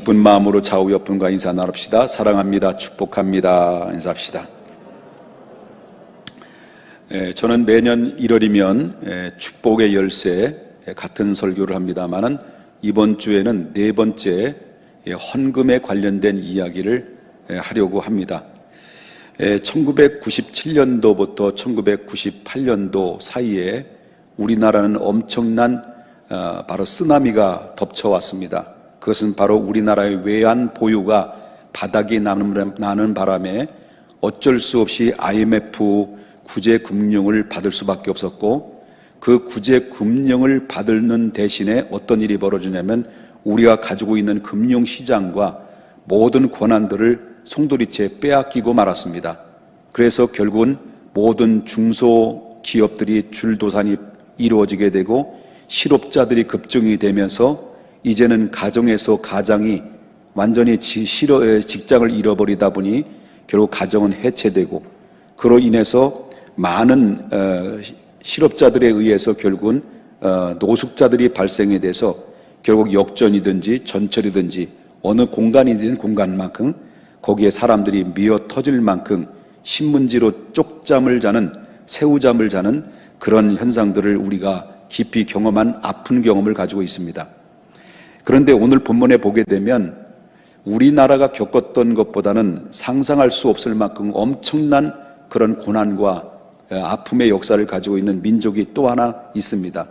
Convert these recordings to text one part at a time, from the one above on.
기쁜 마음으로 좌우 옆분과 인사 나눕시다. 사랑합니다. 축복합니다. 인사합시다. 저는 매년 1월이면 축복의 열쇠 같은 설교를 합니다만은 이번 주에는 네 번째 헌금에 관련된 이야기를 하려고 합니다. 1997년도부터 1998년도 사이에 우리나라는 엄청난 바로 쓰나미가 덮쳐왔습니다. 그것은 바로 우리나라의 외환 보유가 바닥이 나는 바람에 어쩔 수 없이 IMF 구제금융을 받을 수밖에 없었고, 그 구제금융을 받는 대신에 어떤 일이 벌어지냐면 우리가 가지고 있는 금융시장과 모든 권한들을 송두리째 빼앗기고 말았습니다. 그래서 결국은 모든 중소기업들이 줄도산이 이루어지게 되고 실업자들이 급증이 되면서 이제는 가정에서 가장이 완전히 직장을 잃어버리다 보니 결국 가정은 해체되고, 그로 인해서 많은 실업자들에 의해서 결국은 노숙자들이 발생이 돼서 결국 역전이든지 전철이든지 어느 공간이든 공간만큼 거기에 사람들이 미어 터질 만큼 신문지로 쪽잠을 자는, 새우잠을 자는 그런 현상들을 우리가 깊이 경험한 아픈 경험을 가지고 있습니다. 그런데 오늘 본문에 보게 되면 우리나라가 겪었던 것보다는 상상할 수 없을 만큼 엄청난 그런 고난과 아픔의 역사를 가지고 있는 민족이 또 하나 있습니다.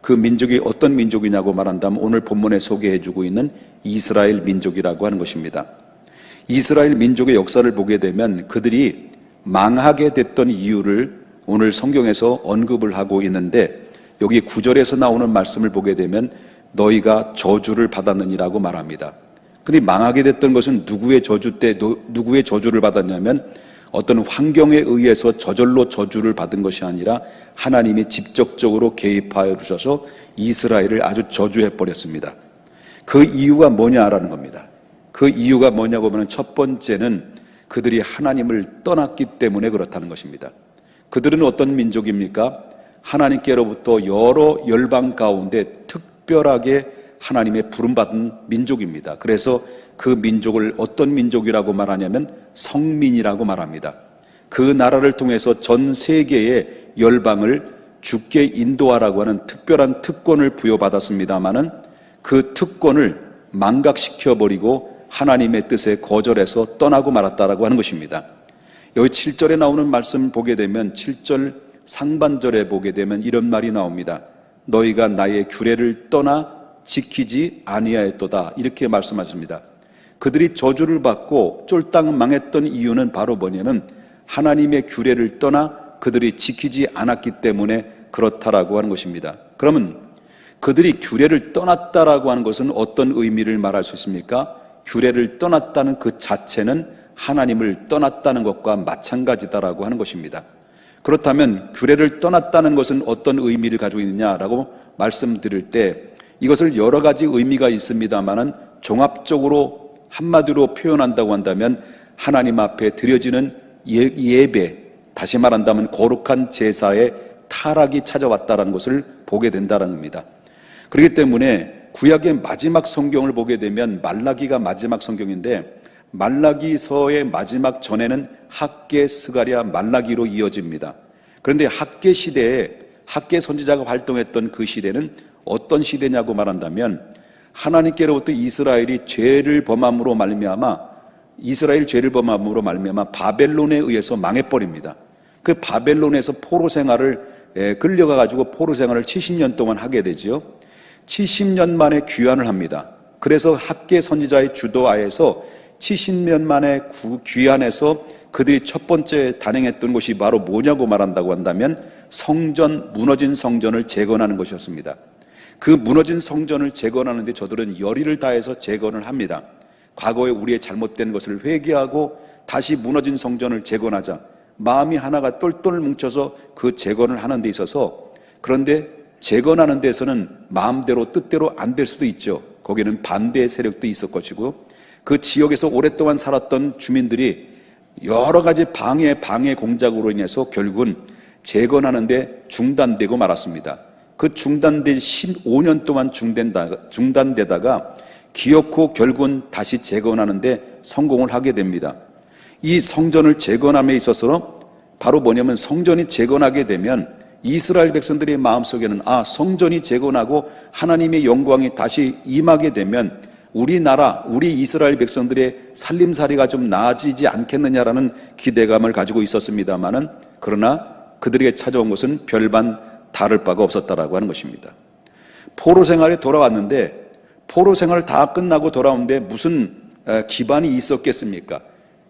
그 민족이 어떤 민족이냐고 말한다면 오늘 본문에 소개해주고 있는 이스라엘 민족이라고 하는 것입니다. 이스라엘 민족의 역사를 보게 되면 그들이 망하게 됐던 이유를 오늘 성경에서 언급을 하고 있는데, 여기 9절에서 나오는 말씀을 보게 되면 너희가 저주를 받았느니라고 말합니다. 근데 망하게 됐던 것은 누구의 저주를 받았냐면 어떤 환경에 의해서 저절로 저주를 받은 것이 아니라 하나님이 직접적으로 개입하여 주셔서 이스라엘을 아주 저주해 버렸습니다. 그 이유가 뭐냐라는 겁니다. 그 이유가 뭐냐고 하면 첫 번째는 그들이 하나님을 떠났기 때문에 그렇다는 것입니다. 그들은 어떤 민족입니까? 하나님께로부터 여러 열방 가운데 특별하게 하나님의 부름받은 민족입니다. 그래서 그 민족을 어떤 민족이라고 말하냐면 성민이라고 말합니다. 그 나라를 통해서 전 세계의 열방을 주께 인도하라고 하는 특별한 특권을 부여받았습니다마는 그 특권을 망각시켜버리고 하나님의 뜻에 거절해서 떠나고 말았다라고 하는 것입니다. 여기 7절에 나오는 말씀 보게 되면 7절 상반절에 보게 되면 이런 말이 나옵니다. 너희가 나의 규례를 떠나 지키지 아니하였도다, 이렇게 말씀하십니다. 그들이 저주를 받고 쫄딱 망했던 이유는 바로 뭐냐면 하나님의 규례를 떠나 그들이 지키지 않았기 때문에 그렇다라고 하는 것입니다. 그러면 그들이 규례를 떠났다라고 하는 것은 어떤 의미를 말할 수 있습니까? 규례를 떠났다는 그 자체는 하나님을 떠났다는 것과 마찬가지다라고 하는 것입니다. 그렇다면 규례를 떠났다는 것은 어떤 의미를 가지고 있느냐라고 말씀드릴 때 이것을 여러 가지 의미가 있습니다만은 종합적으로 한마디로 표현한다고 한다면 하나님 앞에 드려지는 예배, 다시 말한다면 거룩한 제사의 타락이 찾아왔다는 것을 보게 된다는 겁니다. 그렇기 때문에 구약의 마지막 성경을 보게 되면 말라기가 마지막 성경인데 말라기서의 마지막 전에는 학개, 스가랴, 말라기로 이어집니다. 그런데 학개 시대에 학개 선지자가 활동했던 그 시대는 어떤 시대냐고 말한다면 하나님께로부터 이스라엘 죄를 범함으로 말미암아 바벨론에 의해서 망해버립니다. 그 바벨론에서 포로 생활을 끌려가가지고 포로 생활을 70년 동안 하게 되죠. 70년 만에 귀환을 합니다. 그래서 학개 선지자의 주도하에서 70년 만에 귀환해서 그들이 첫 번째 단행했던 것이 바로 뭐냐고 말한다고 한다면 무너진 성전을 재건하는 것이었습니다. 그 무너진 성전을 재건하는데 저들은 열의를 다해서 재건을 합니다. 과거에 우리의 잘못된 것을 회개하고 다시 무너진 성전을 재건하자 마음이 하나가 똘똘 뭉쳐서 그 재건을 하는 데 있어서, 그런데 재건하는 데서는 마음대로 뜻대로 안 될 수도 있죠. 거기는 반대의 세력도 있을 것이고 그 지역에서 오랫동안 살았던 주민들이 여러 가지 방해 공작으로 인해서 결국은 재건하는 데 중단되고 말았습니다. 그 중단된 15년 동안 중단되다가 기어코 결국은 다시 재건하는데 성공을 하게 됩니다. 이 성전을 재건함에 있어서 바로 뭐냐면 성전이 재건하게 되면 이스라엘 백성들의 마음속에는 성전이 재건하고 하나님의 영광이 다시 임하게 되면 우리나라, 우리 이스라엘 백성들의 살림살이가 좀 나아지지 않겠느냐라는 기대감을 가지고 있었습니다마는 그러나 그들에게 찾아온 것은 별반 다를 바가 없었다라고 하는 것입니다. 포로 생활에 돌아왔는데 포로 생활 다 끝나고 돌아오는데 무슨 기반이 있었겠습니까?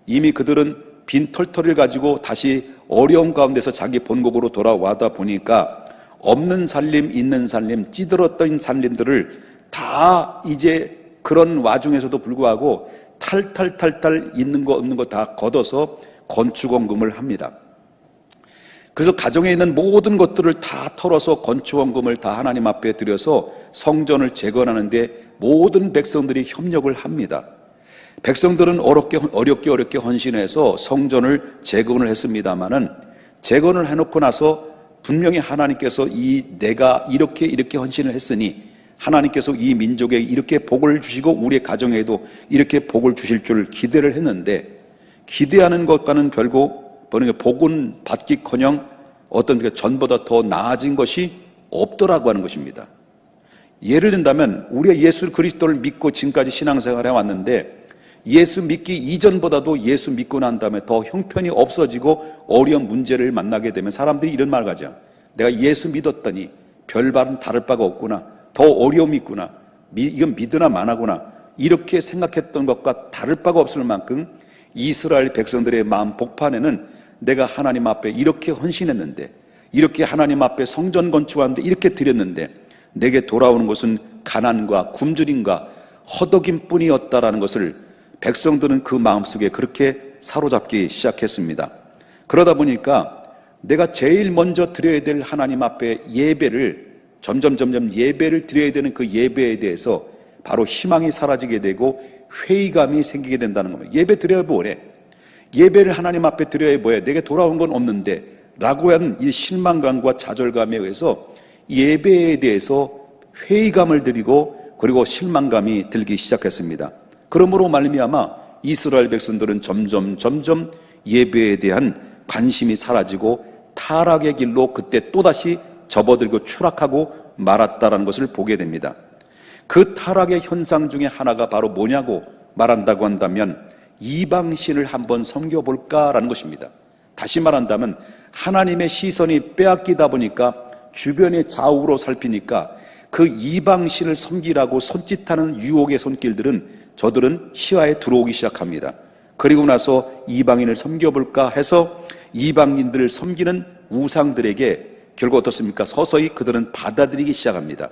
이미 그들은 빈털터리를 가지고 다시 어려운 가운데서 자기 본국으로 돌아와다 보니까 없는 살림, 있는 살림, 찌들었던 살림들을 다 이제 그런 와중에서도 불구하고 탈탈탈탈 있는 거 없는 거 다 걷어서 건축원금을 합니다. 그래서 가정에 있는 모든 것들을 다 털어서 건축원금을 다 하나님 앞에 드려서 성전을 재건하는데 모든 백성들이 협력을 합니다. 백성들은 어렵게 헌신해서 성전을 재건을 했습니다마는 재건을 해놓고 나서 분명히 하나님께서 내가 이렇게 헌신을 했으니 하나님께서 이 민족에 이렇게 복을 주시고 우리의 가정에도 이렇게 복을 주실 줄 기대를 했는데 기대하는 것과는 결국 복은 받기커녕 어떤 전보다 더 나아진 것이 없더라고 하는 것입니다. 예를 든다면 우리가 예수 그리스도를 믿고 지금까지 신앙생활을 해왔는데 예수 믿기 이전보다도 예수 믿고 난 다음에 더 형편이 없어지고 어려운 문제를 만나게 되면 사람들이 이런 말을 하죠. 내가 예수 믿었더니 별반 다를 바가 없구나. 더 어려움이 있구나. 이건 믿으나 마나구나. 이렇게 생각했던 것과 다를 바가 없을 만큼 이스라엘 백성들의 마음 복판에는 내가 하나님 앞에 이렇게 헌신했는데 이렇게 하나님 앞에 성전 건축하는데 이렇게 드렸는데 내게 돌아오는 것은 가난과 굶주림과 허덕임 뿐이었다라는 것을 백성들은 그 마음속에 그렇게 사로잡기 시작했습니다. 그러다 보니까 내가 제일 먼저 드려야 될 하나님 앞에 예배를 점점 예배를 드려야 되는 그 예배에 대해서 바로 희망이 사라지게 되고 회의감이 생기게 된다는 겁니다. 예배 드려야 뭐래? 예배를 하나님 앞에 드려야 뭐야? 내게 돌아온 건 없는데 라고 한 이 실망감과 좌절감에 의해서 예배에 대해서 회의감을 들이고 그리고 실망감이 들기 시작했습니다. 그러므로 말미암아 이스라엘 백성들은 점점 예배에 대한 관심이 사라지고 타락의 길로 그때 또다시 접어들고 추락하고 말았다라는 것을 보게 됩니다. 그 타락의 현상 중에 하나가 바로 뭐냐고 말한다고 한다면 이방신을 한번 섬겨볼까라는 것입니다. 다시 말한다면 하나님의 시선이 빼앗기다 보니까 주변의 좌우로 살피니까 그 이방신을 섬기라고 손짓하는 유혹의 손길들은 저들은 시야에 들어오기 시작합니다. 그리고 나서 이방인을 섬겨볼까 해서 이방인들을 섬기는 우상들에게 결국 어떻습니까? 서서히 그들은 받아들이기 시작합니다.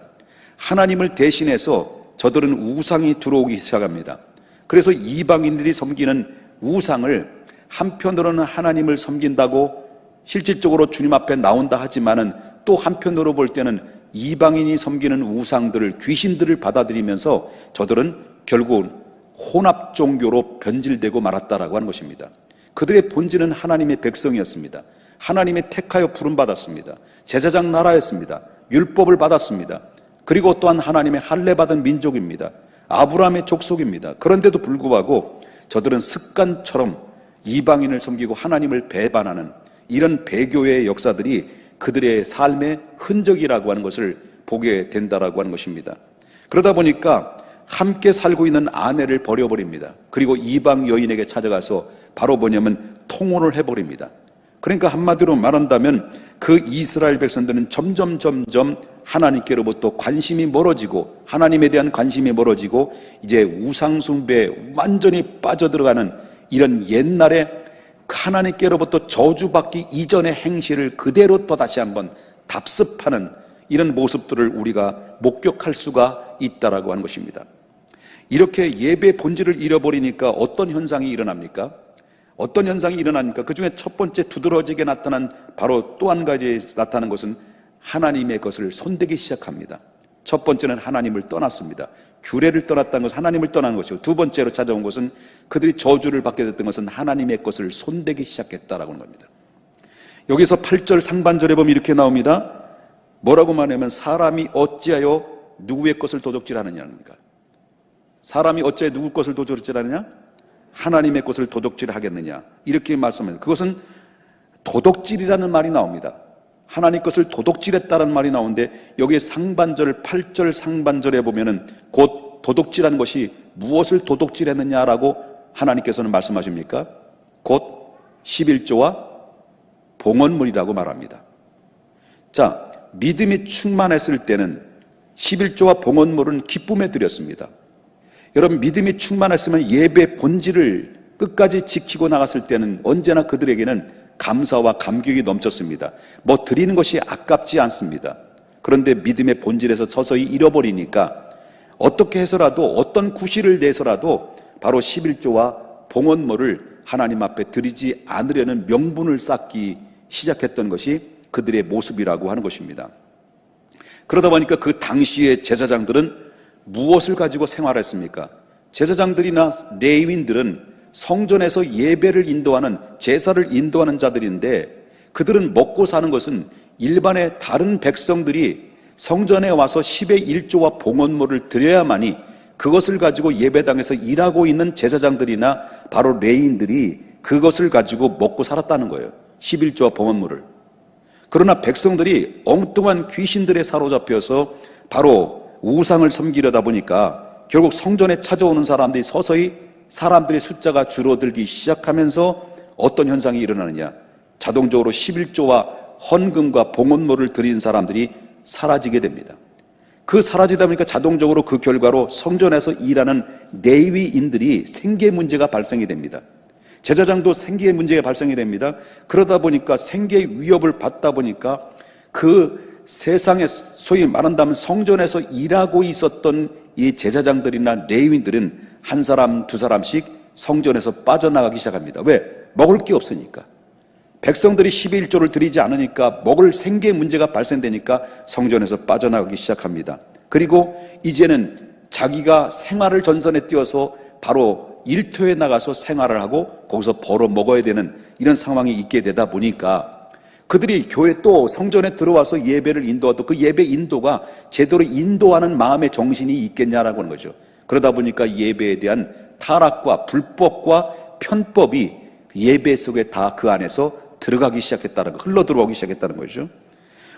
하나님을 대신해서 저들은 우상이 들어오기 시작합니다. 그래서 이방인들이 섬기는 우상을 한편으로는 하나님을 섬긴다고 실질적으로 주님 앞에 나온다 하지만은 또 한편으로 볼 때는 이방인이 섬기는 우상들을 귀신들을 받아들이면서 저들은 결국은 혼합 종교로 변질되고 말았다라고 하는 것입니다. 그들의 본질은 하나님의 백성이었습니다. 하나님의 택하여 부름받았습니다. 제사장 나라였습니다. 율법을 받았습니다. 그리고 또한 하나님의 할례받은 민족입니다. 아브라함의 족속입니다. 그런데도 불구하고 저들은 습관처럼 이방인을 섬기고 하나님을 배반하는 이런 배교의 역사들이 그들의 삶의 흔적이라고 하는 것을 보게 된다라고 하는 것입니다. 그러다 보니까 함께 살고 있는 아내를 버려버립니다. 그리고 이방 여인에게 찾아가서 바로 뭐냐면 통혼을 해버립니다. 그러니까 한마디로 말한다면 그 이스라엘 백성들은 점점 하나님께로부터 관심이 멀어지고 하나님에 대한 관심이 멀어지고 이제 우상숭배에 완전히 빠져들어가는 이런 옛날에 하나님께로부터 저주받기 이전의 행실을 그대로 또 다시 한번 답습하는 이런 모습들을 우리가 목격할 수가 있다라고 하는 것입니다. 이렇게 예배 본질을 잃어버리니까 어떤 현상이 일어납니까? 어떤 현상이 일어납니까? 그 중에 첫 번째 두드러지게 나타난 바로 또 한 가지 나타나는 것은 하나님의 것을 손대기 시작합니다. 첫 번째는 하나님을 떠났습니다. 규례를 떠났다는 것은 하나님을 떠나는 것이고 두 번째로 찾아온 것은 그들이 저주를 받게 됐던 것은 하나님의 것을 손대기 시작했다라고 하는 겁니다. 여기서 8절 상반절에 보면 이렇게 나옵니다. 뭐라고 말하냐면 사람이 어찌하여 누구의 것을 도적질하느냐입니까? 사람이 어째 누구 것을 도둑질하느냐? 하나님의 것을 도둑질하겠느냐? 이렇게 말씀합니다. 그것은 도둑질이라는 말이 나옵니다. 하나님 것을 도둑질했다는 말이 나오는데 여기에 상반절 8절 상반절에 보면은 곧 도둑질한 것이 무엇을 도둑질했느냐라고 하나님께서는 말씀하십니까? 곧 11조와 봉헌물이라고 말합니다. 자, 믿음이 충만했을 때는 11조와 봉헌물은 기쁨에 드렸습니다. 여러분, 믿음이 충만했으면 예배 본질을 끝까지 지키고 나갔을 때는 언제나 그들에게는 감사와 감격이 넘쳤습니다. 뭐 드리는 것이 아깝지 않습니다. 그런데 믿음의 본질에서 서서히 잃어버리니까 어떻게 해서라도 어떤 구실을 내서라도 바로 11조와 봉헌물을 하나님 앞에 드리지 않으려는 명분을 쌓기 시작했던 것이 그들의 모습이라고 하는 것입니다. 그러다 보니까 그 당시의 제사장들은 무엇을 가지고 생활했습니까? 제사장들이나 레위인들은 성전에서 예배를 인도하는, 제사를 인도하는 자들인데 그들은 먹고 사는 것은 일반의 다른 백성들이 성전에 와서 10의 1조와 봉헌물을 드려야만이 그것을 가지고 예배당에서 일하고 있는 제사장들이나 바로 레위인들이 그것을 가지고 먹고 살았다는 거예요. 11조와 봉헌물을. 그러나 백성들이 엉뚱한 귀신들에 사로잡혀서 바로 우상을 섬기려다 보니까 결국 성전에 찾아오는 사람들이 서서히 사람들의 숫자가 줄어들기 시작하면서 어떤 현상이 일어나느냐? 자동적으로 11조와 헌금과 봉헌물을 드린 사람들이 사라지게 됩니다. 그 사라지다 보니까 자동적으로 그 결과로 성전에서 일하는 레위인들이 생계 문제가 발생이 됩니다. 제사장도 생계의 문제가 발생이 됩니다. 그러다 보니까 생계 위협을 받다 보니까 그 세상에 소위 말한다면 성전에서 일하고 있었던 이 제사장들이나 레위인들은 한 사람 두 사람씩 성전에서 빠져나가기 시작합니다. 왜? 먹을 게 없으니까. 백성들이 11조를 드리지 않으니까 먹을 생계 문제가 발생되니까 성전에서 빠져나가기 시작합니다. 그리고 이제는 자기가 생활을 전선에 띄워서 바로 일터에 나가서 생활을 하고 거기서 벌어 먹어야 되는 이런 상황이 있게 되다 보니까 그들이 교회 또 성전에 들어와서 예배를 인도하도 그 예배 인도가 제대로 인도하는 마음의 정신이 있겠냐라고 하는 거죠. 그러다 보니까 예배에 대한 타락과 불법과 편법이 예배 속에 다 그 안에서 들어가기 시작했다는 거, 흘러 들어오기 시작했다는 거죠.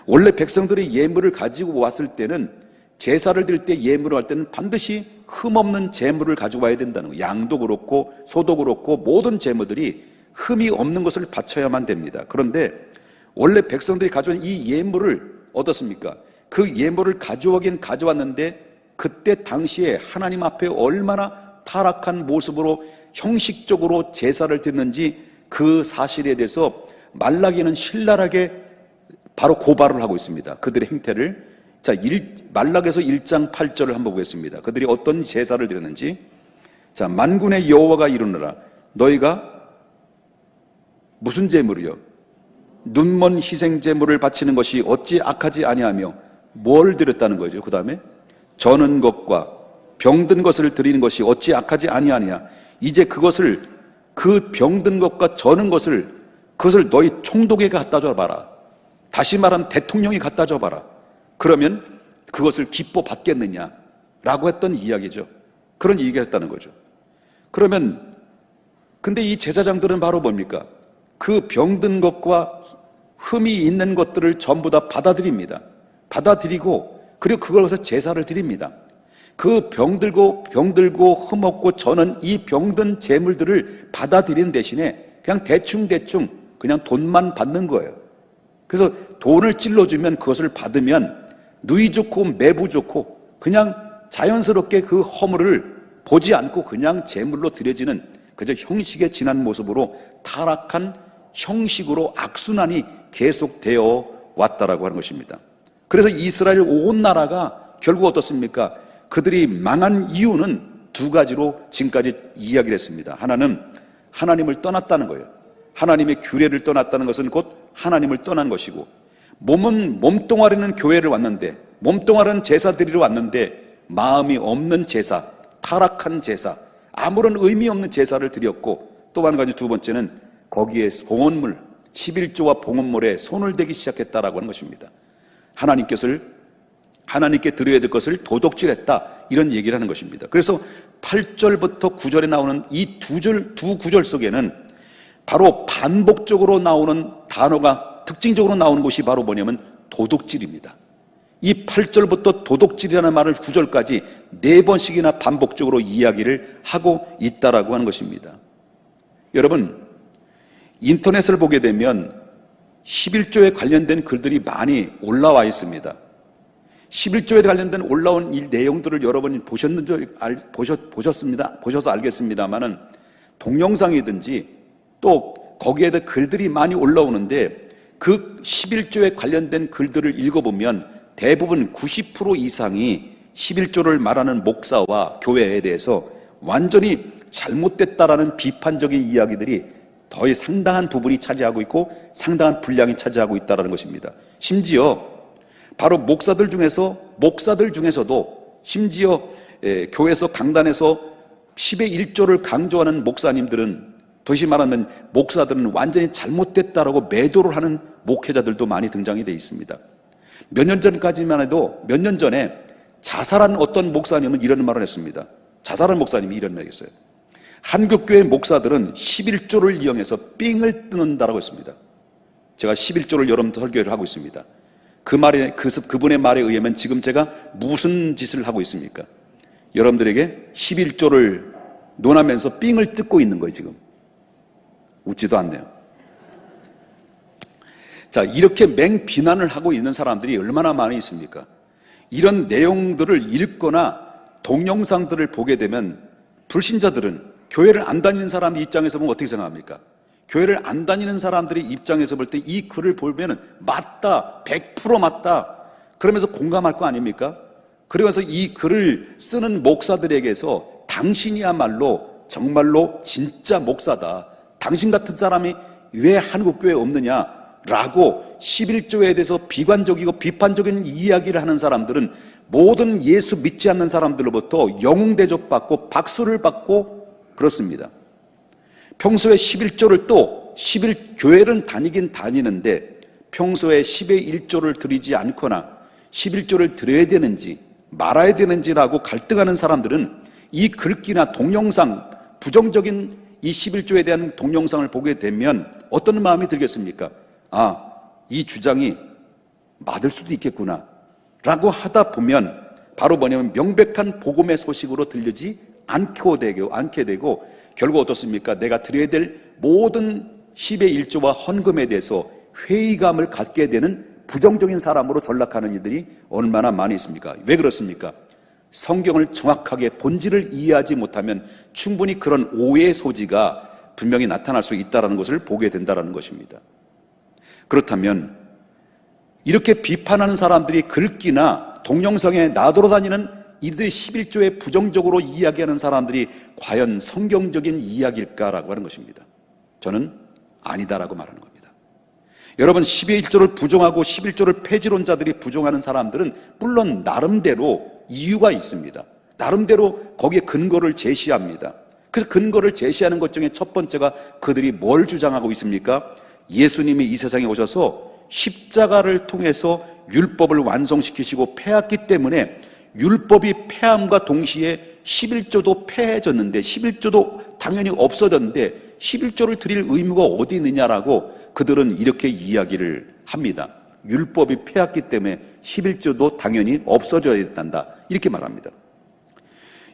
원래 백성들이 예물을 가지고 왔을 때는 제사를 드릴 때 예물을 할 때는 반드시 흠없는 제물을 가지고 와야 된다는 거예요. 양도 그렇고 소도 그렇고 모든 제물들이 흠이 없는 것을 바쳐야만 됩니다. 그런데 원래 백성들이 가져온 이 예물을 어떻습니까? 그 예물을 가져오긴 가져왔는데 그때 당시에 하나님 앞에 얼마나 타락한 모습으로 형식적으로 제사를 드렸는지 그 사실에 대해서 말라기는 신랄하게 바로 고발을 하고 있습니다. 그들의 행태를. 자, 말라기에서 1장 8절을 한번 보겠습니다. 그들이 어떤 제사를 드렸는지. 자, 만군의 여호와가 이르노라. 너희가 무슨 제물이요? 눈먼 희생 제물을 바치는 것이 어찌 악하지 아니하며 뭘 드렸다는 거죠? 그 다음에 저는 것과 병든 것을 드리는 것이 어찌 악하지 아니하냐. 이제 그것을 그 병든 것과 저는 것을 그것을 너희 총독에게 갖다 줘봐라. 다시 말하면 대통령이 갖다 줘봐라. 그러면 그것을 기뻐 받겠느냐라고 했던 이야기죠. 그런 얘기를 했다는 거죠. 그러면 근데 이 제사장들은 바로 뭡니까? 그 병든 것과 흠이 있는 것들을 전부 다 받아들입니다. 받아들이고 그리고 그걸로서 제사를 드립니다. 그 병들고 흠없고 저는 이 병든 제물들을 받아들이는 대신에 그냥 대충 그냥 돈만 받는 거예요. 그래서 돈을 찔러주면 그것을 받으면 누이 좋고 매부 좋고 그냥 자연스럽게 그 허물을 보지 않고 그냥 제물로 드려지는 그저 형식에 지난 모습으로 타락한 형식으로 악순환이 계속되어 왔다라고 하는 것입니다. 그래서 이스라엘 온 나라가 결국 어떻습니까? 그들이 망한 이유는 두 가지로 지금까지 이야기를 했습니다. 하나는 하나님을 떠났다는 거예요. 하나님의 규례를 떠났다는 것은 곧 하나님을 떠난 것이고, 몸뚱아리는 교회를 왔는데, 몸뚱아리는 제사 드리러 왔는데 마음이 없는 제사, 타락한 제사, 아무런 의미 없는 제사를 드렸고, 또 한 가지 두 번째는 거기에 봉헌물 11조와 봉헌물에 손을 대기 시작했다라고 하는 것입니다. 하나님께 드려야 될 것을 도둑질했다, 이런 얘기를 하는 것입니다. 그래서 8절부터 9절에 나오는 이 두 구절 속에는 바로 반복적으로 나오는 단어가 특징적으로 나오는 것이 바로 뭐냐면 도둑질입니다. 이 8절부터 도둑질이라는 말을 9절까지 4번씩이나 반복적으로 이야기를 하고 있다라고 하는 것입니다. 여러분, 인터넷을 보게 되면 11조에 관련된 글들이 많이 올라와 있습니다. 11조에 관련된 올라온 이 내용들을 여러분이 보셔서 알겠습니다만은 동영상이든지 또 거기에 대해 글들이 많이 올라오는데 그 11조에 관련된 글들을 읽어보면 대부분 90% 이상이 11조를 말하는 목사와 교회에 대해서 완전히 잘못됐다라는 비판적인 이야기들이 더 상당한 부분이 차지하고 있고 상당한 분량이 차지하고 있다는 것입니다. 심지어 바로 목사들 중에서도 심지어 교회에서 강단에서 10의 1조를 강조하는 목사님들은, 다시 말하면 목사들은 완전히 잘못됐다라고 매도를 하는 목회자들도 많이 등장이 되어 있습니다. 몇 년 전에 자살한 어떤 목사님은 이런 말을 했습니다. 자살한 목사님이 이런 말을 했어요. 한국교회 목사들은 11조를 이용해서 삥을 뜯는다라고 했습니다. 제가 11조를 여러분 설교를 하고 있습니다. 그분의 말에 의하면 지금 제가 무슨 짓을 하고 있습니까? 여러분들에게 11조를 논하면서 삥을 뜯고 있는 거예요, 지금. 웃지도 않네요. 자, 이렇게 맹비난을 하고 있는 사람들이 얼마나 많이 있습니까? 이런 내용들을 읽거나 동영상들을 보게 되면 불신자들은, 교회를 안 다니는 사람 입장에서 보면 어떻게 생각합니까? 교회를 안 다니는 사람들의 입장에서 볼 때 이 글을 보면 맞다, 100% 맞다, 그러면서 공감할 거 아닙니까? 그러면서 이 글을 쓰는 목사들에게서 당신이야말로 정말로 진짜 목사다, 당신 같은 사람이 왜 한국교회에 없느냐라고 11조에 대해서 비관적이고 비판적인 이야기를 하는 사람들은 모든 예수 믿지 않는 사람들로부터 영웅 대접받고 박수를 받고 그렇습니다. 평소에 11조를 또 교회를 다니긴 다니는데 평소에 10의 1조를 드리지 않거나 11조를 드려야 되는지 말아야 되는지라고 갈등하는 사람들은 이 글귀나 동영상, 부정적인 이 11조에 대한 동영상을 보게 되면 어떤 마음이 들겠습니까? 아, 이 주장이 맞을 수도 있겠구나 라고 하다 보면 바로 뭐냐면 명백한 복음의 소식으로 들리지 않게 되고 결국 어떻습니까? 내가 드려야 될 모든 10의 1조와 헌금에 대해서 회의감을 갖게 되는 부정적인 사람으로 전락하는 일들이 얼마나 많이 있습니까? 왜 그렇습니까? 성경을 정확하게 본질을 이해하지 못하면 충분히 그런 오해의 소지가 분명히 나타날 수 있다는 것을 보게 된다는 것입니다. 그렇다면 이렇게 비판하는 사람들이 글귀나 동영상에 나돌아다니는 이들이 11조에 부정적으로 이야기하는 사람들이 과연 성경적인 이야기일까라고 하는 것입니다. 저는 아니다라고 말하는 겁니다. 여러분, 10의 1조를 부정하고 11조를 폐지론자들이 부정하는 사람들은 물론 나름대로 이유가 있습니다. 나름대로 거기에 근거를 제시합니다. 그래서 근거를 제시하는 것 중에 첫 번째가 그들이 뭘 주장하고 있습니까? 예수님이 이 세상에 오셔서 십자가를 통해서 율법을 완성시키시고 폐했기 때문에 율법이 폐함과 동시에 11조도 폐해졌는데 11조도 당연히 없어졌는데 11조를 드릴 의무가 어디 있느냐라고 그들은 이렇게 이야기를 합니다. 율법이 폐했기 때문에 11조도 당연히 없어져야 된다, 이렇게 말합니다.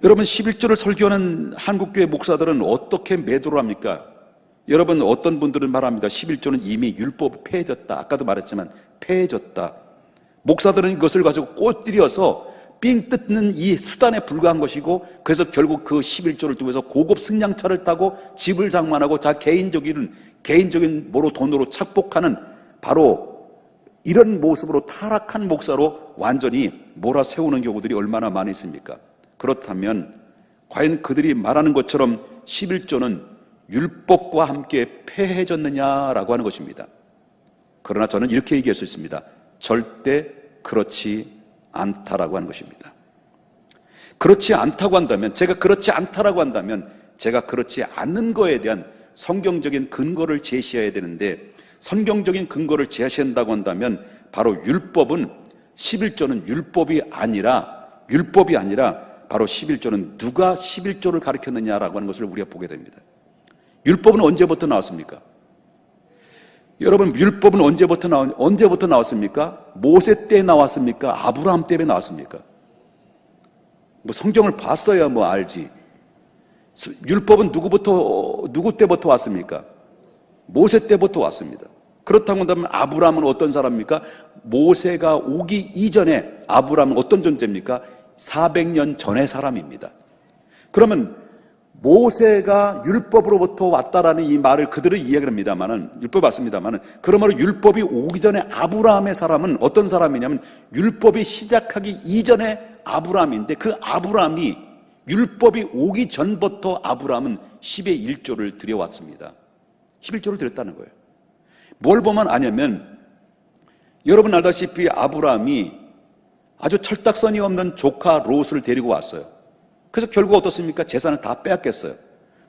여러분, 11조를 설교하는 한국교회 목사들은 어떻게 매도를 합니까? 여러분, 어떤 분들은 말합니다. 11조는 이미 율법이 폐해졌다. 아까도 말했지만 폐해졌다. 목사들은 이것을 가지고 꼬드려서 삥 뜯는 이 수단에 불과한 것이고, 그래서 결국 그 11조를 통해서 고급 승냥차를 타고 집을 장만하고 개인적인 돈으로 착복하는 바로 이런 모습으로 타락한 목사로 완전히 몰아세우는 경우들이 얼마나 많이 있습니까? 그렇다면 과연 그들이 말하는 것처럼 11조는 율법과 함께 폐해졌느냐라고 하는 것입니다. 그러나 저는 이렇게 얘기할 수 있습니다. 절대 그렇지 않다라고 하는 것입니다. 그렇지 않다고 한다면, 제가 그렇지 않다라고 한다면 제가 그렇지 않는 거에 대한 성경적인 근거를 제시해야 되는데, 성경적인 근거를 제시한다고 한다면 바로 율법은 11조는 율법이 아니라 바로 11조는 누가 11조를 가르쳤느냐라고 하는 것을 우리가 보게 됩니다. 율법은 언제부터 나왔습니까? 여러분, 율법은 언제부터 나왔습니까? 모세 때 나왔습니까? 아브라함 때에 나왔습니까? 뭐 성경을 봤어야 뭐 알지. 율법은 누구 때부터 왔습니까? 모세 때부터 왔습니다. 그렇다고 한다면 아브라함은 어떤 사람입니까? 모세가 오기 이전에 아브라함은 어떤 존재입니까? 400년 전의 사람입니다. 그러면 모세가 율법으로부터 왔다라는 이 말을 그들은 이야기를 합니다만은, 율법 맞습니다만은, 그러므로 율법이 오기 전에 아브라함의 사람은 어떤 사람이냐면 율법이 시작하기 이전에 아브라함인데, 그 아브라함이 율법이 오기 전부터 아브라함은 10의 1조를 드려왔습니다. 11조를 드렸다는 거예요. 뭘 보면 아냐면, 여러분 알다시피 아브라함이 아주 철딱선이 없는 조카 롯을 데리고 왔어요. 그래서 결국 어떻습니까? 재산을 다 빼앗겼어요.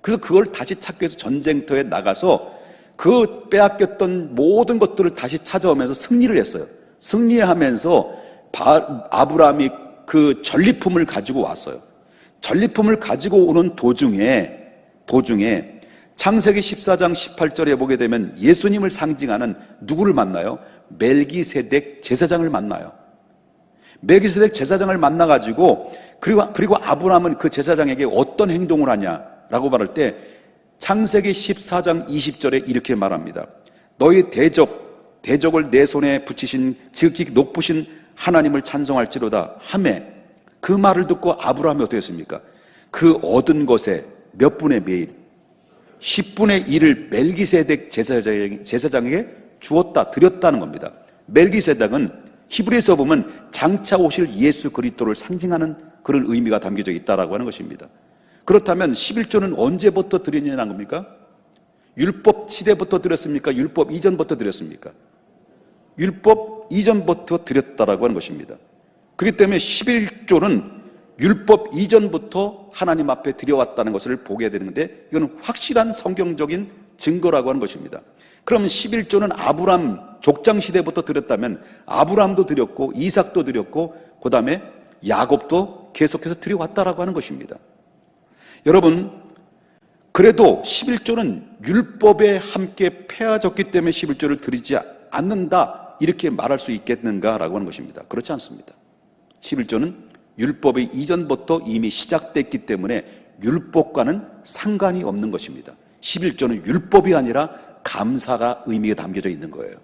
그래서 그걸 다시 찾기 위해서 전쟁터에 나가서 그 빼앗겼던 모든 것들을 다시 찾아오면서 승리를 했어요. 승리하면서 아브라함이 그 전리품을 가지고 왔어요. 전리품을 가지고 오는 도중에 창세기 14장 18절에 보게 되면 예수님을 상징하는 누구를 만나요? 멜기세덱 제사장을 만나요. 멜기세덱 제사장을 만나가지고 그리고 아브라함은 그 제사장에게 어떤 행동을 하냐라고 말할 때 창세기 14장 20절에 이렇게 말합니다. 너희 대적을 내 손에 붙이신 지극히 높으신 하나님을 찬송할지로다 하매, 그 말을 듣고 아브라함이 어떻게 했습니까? 그 얻은 것에 몇 분의 매일 10분의 1을 멜기세덱 제사장에게 주었다, 드렸다는 겁니다. 멜기세덱은 히브리서 보면 장차 오실 예수 그리스도를 상징하는 그런 의미가 담겨져 있다라고 하는 것입니다. 그렇다면 11조는 언제부터 드렸냐는 겁니까? 율법 시대부터 드렸습니까? 율법 이전부터 드렸습니까? 율법 이전부터 드렸다라고 하는 것입니다. 그렇기 때문에 11조는 율법 이전부터 하나님 앞에 드려왔다는 것을 보게 되는데, 이건 확실한 성경적인 증거라고 하는 것입니다. 그러면 11조는 아브람 족장 시대부터 드렸다면 아브람도 드렸고 이삭도 드렸고 그 다음에 야곱도 계속해서 드려왔다라고 하는 것입니다. 여러분, 그래도 11조는 율법에 함께 패하졌기 때문에 11조를 드리지 않는다, 이렇게 말할 수 있겠는가라고 하는 것입니다. 그렇지 않습니다. 11조는 율법의 이전부터 이미 시작됐기 때문에 율법과는 상관이 없는 것입니다. 11조는 율법이 아니라 감사가 의미가 담겨져 있는 거예요.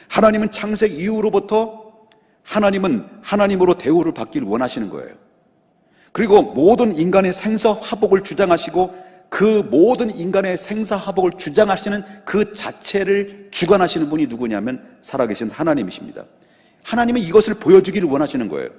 하나님은 창세기 이후로부터 하나님으로 대우를 받기를 원하시는 거예요. 그리고 모든 인간의 생사화복을 주장하시고 그 모든 인간의 생사화복을 주장하시는 그 자체를 주관하시는 분이 누구냐면 살아계신 하나님이십니다. 하나님은 이것을 보여주기를 원하시는 거예요.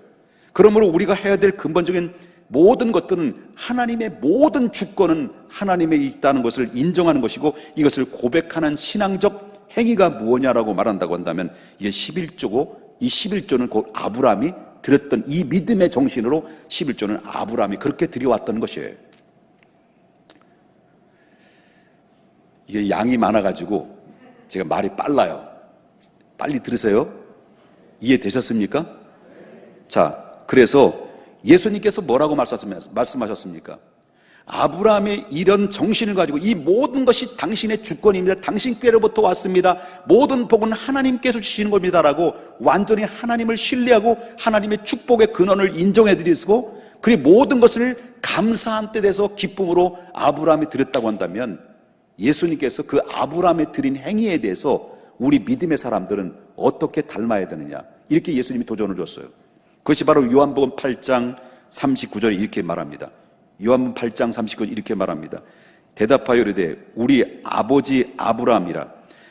그러므로 우리가 해야 될 근본적인 모든 것들은 하나님의 모든 주권은 하나님에 있다는 것을 인정하는 것이고, 이것을 고백하는 신앙적 행위가 무엇이냐라고 말한다고 한다면 이게 11조고, 이 11조는 곧 아브라함이 드렸던 이 믿음의 정신으로 11조는 아브라함이 그렇게 드려왔던 것이에요. 이게 양이 많아가지고 제가 말이 빨라요. 빨리 들으세요. 이해되셨습니까? 자, 그래서 예수님께서 뭐라고 말씀하셨습니까? 아브라함의 이런 정신을 가지고 이 모든 것이 당신의 주권입니다, 당신께로부터 왔습니다, 모든 복은 하나님께서 주시는 겁니다라고 완전히 하나님을 신뢰하고 하나님의 축복의 근원을 인정해 드리고, 그리고 모든 것을 감사한 뜻에서 기쁨으로 아브라함이 드렸다고 한다면 예수님께서 그 아브라함의 드린 행위에 대해서 우리 믿음의 사람들은 어떻게 닮아야 되느냐, 이렇게 예수님이 도전을 줬어요. 그것이 바로 요한복음 8장 39절에 이렇게 말합니다. 요한복음 8장 39절 이렇게 말합니다. 대답하여 이르되 우리 아버지 아브라함이라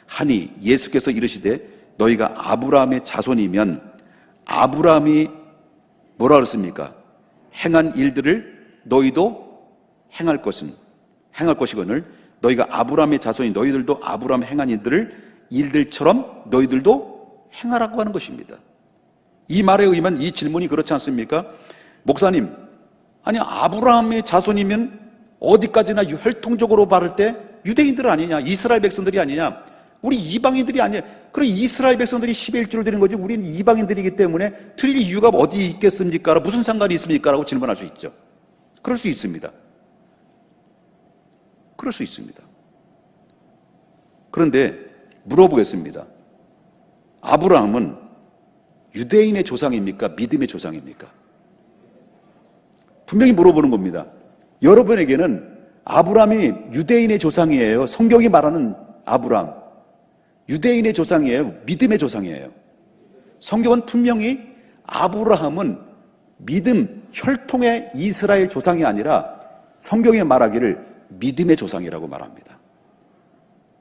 하니 예수께서 이르시되 너희가 아브라함의 자손이면 아브라함이 뭐라 그랬습니까? 행한 일들을 너희도 행할 것이거늘 너희가 아브라함의 자손이 너희들도 아브라함 행한 일들처럼 너희들도 행하라고 하는 것입니다. 이 말에 의하면 이 질문이 그렇지 않습니까? 목사님, 아니 아브라함의 자손이면 어디까지나 혈통적으로 말할 때 유대인들 아니냐, 이스라엘 백성들이 아니냐, 우리 이방인들이 아니에요. 그럼 이스라엘 백성들이 10의 1조를 드리는 거지 우리는 이방인들이기 때문에 드릴 이유가 어디 있겠습니까? 무슨 상관이 있습니까? 라고 질문할 수 있죠. 그럴 수 있습니다. 그럴 수 있습니다. 그런데 물어보겠습니다. 아브라함은 유대인의 조상입니까? 믿음의 조상입니까? 분명히 물어보는 겁니다. 여러분에게는 아브라함이 유대인의 조상이에요? 성경이 말하는 아브라함 유대인의 조상이에요? 믿음의 조상이에요? 성경은 분명히 아브라함은 믿음, 혈통의 이스라엘 조상이 아니라 성경에 말하기를 믿음의 조상이라고 말합니다.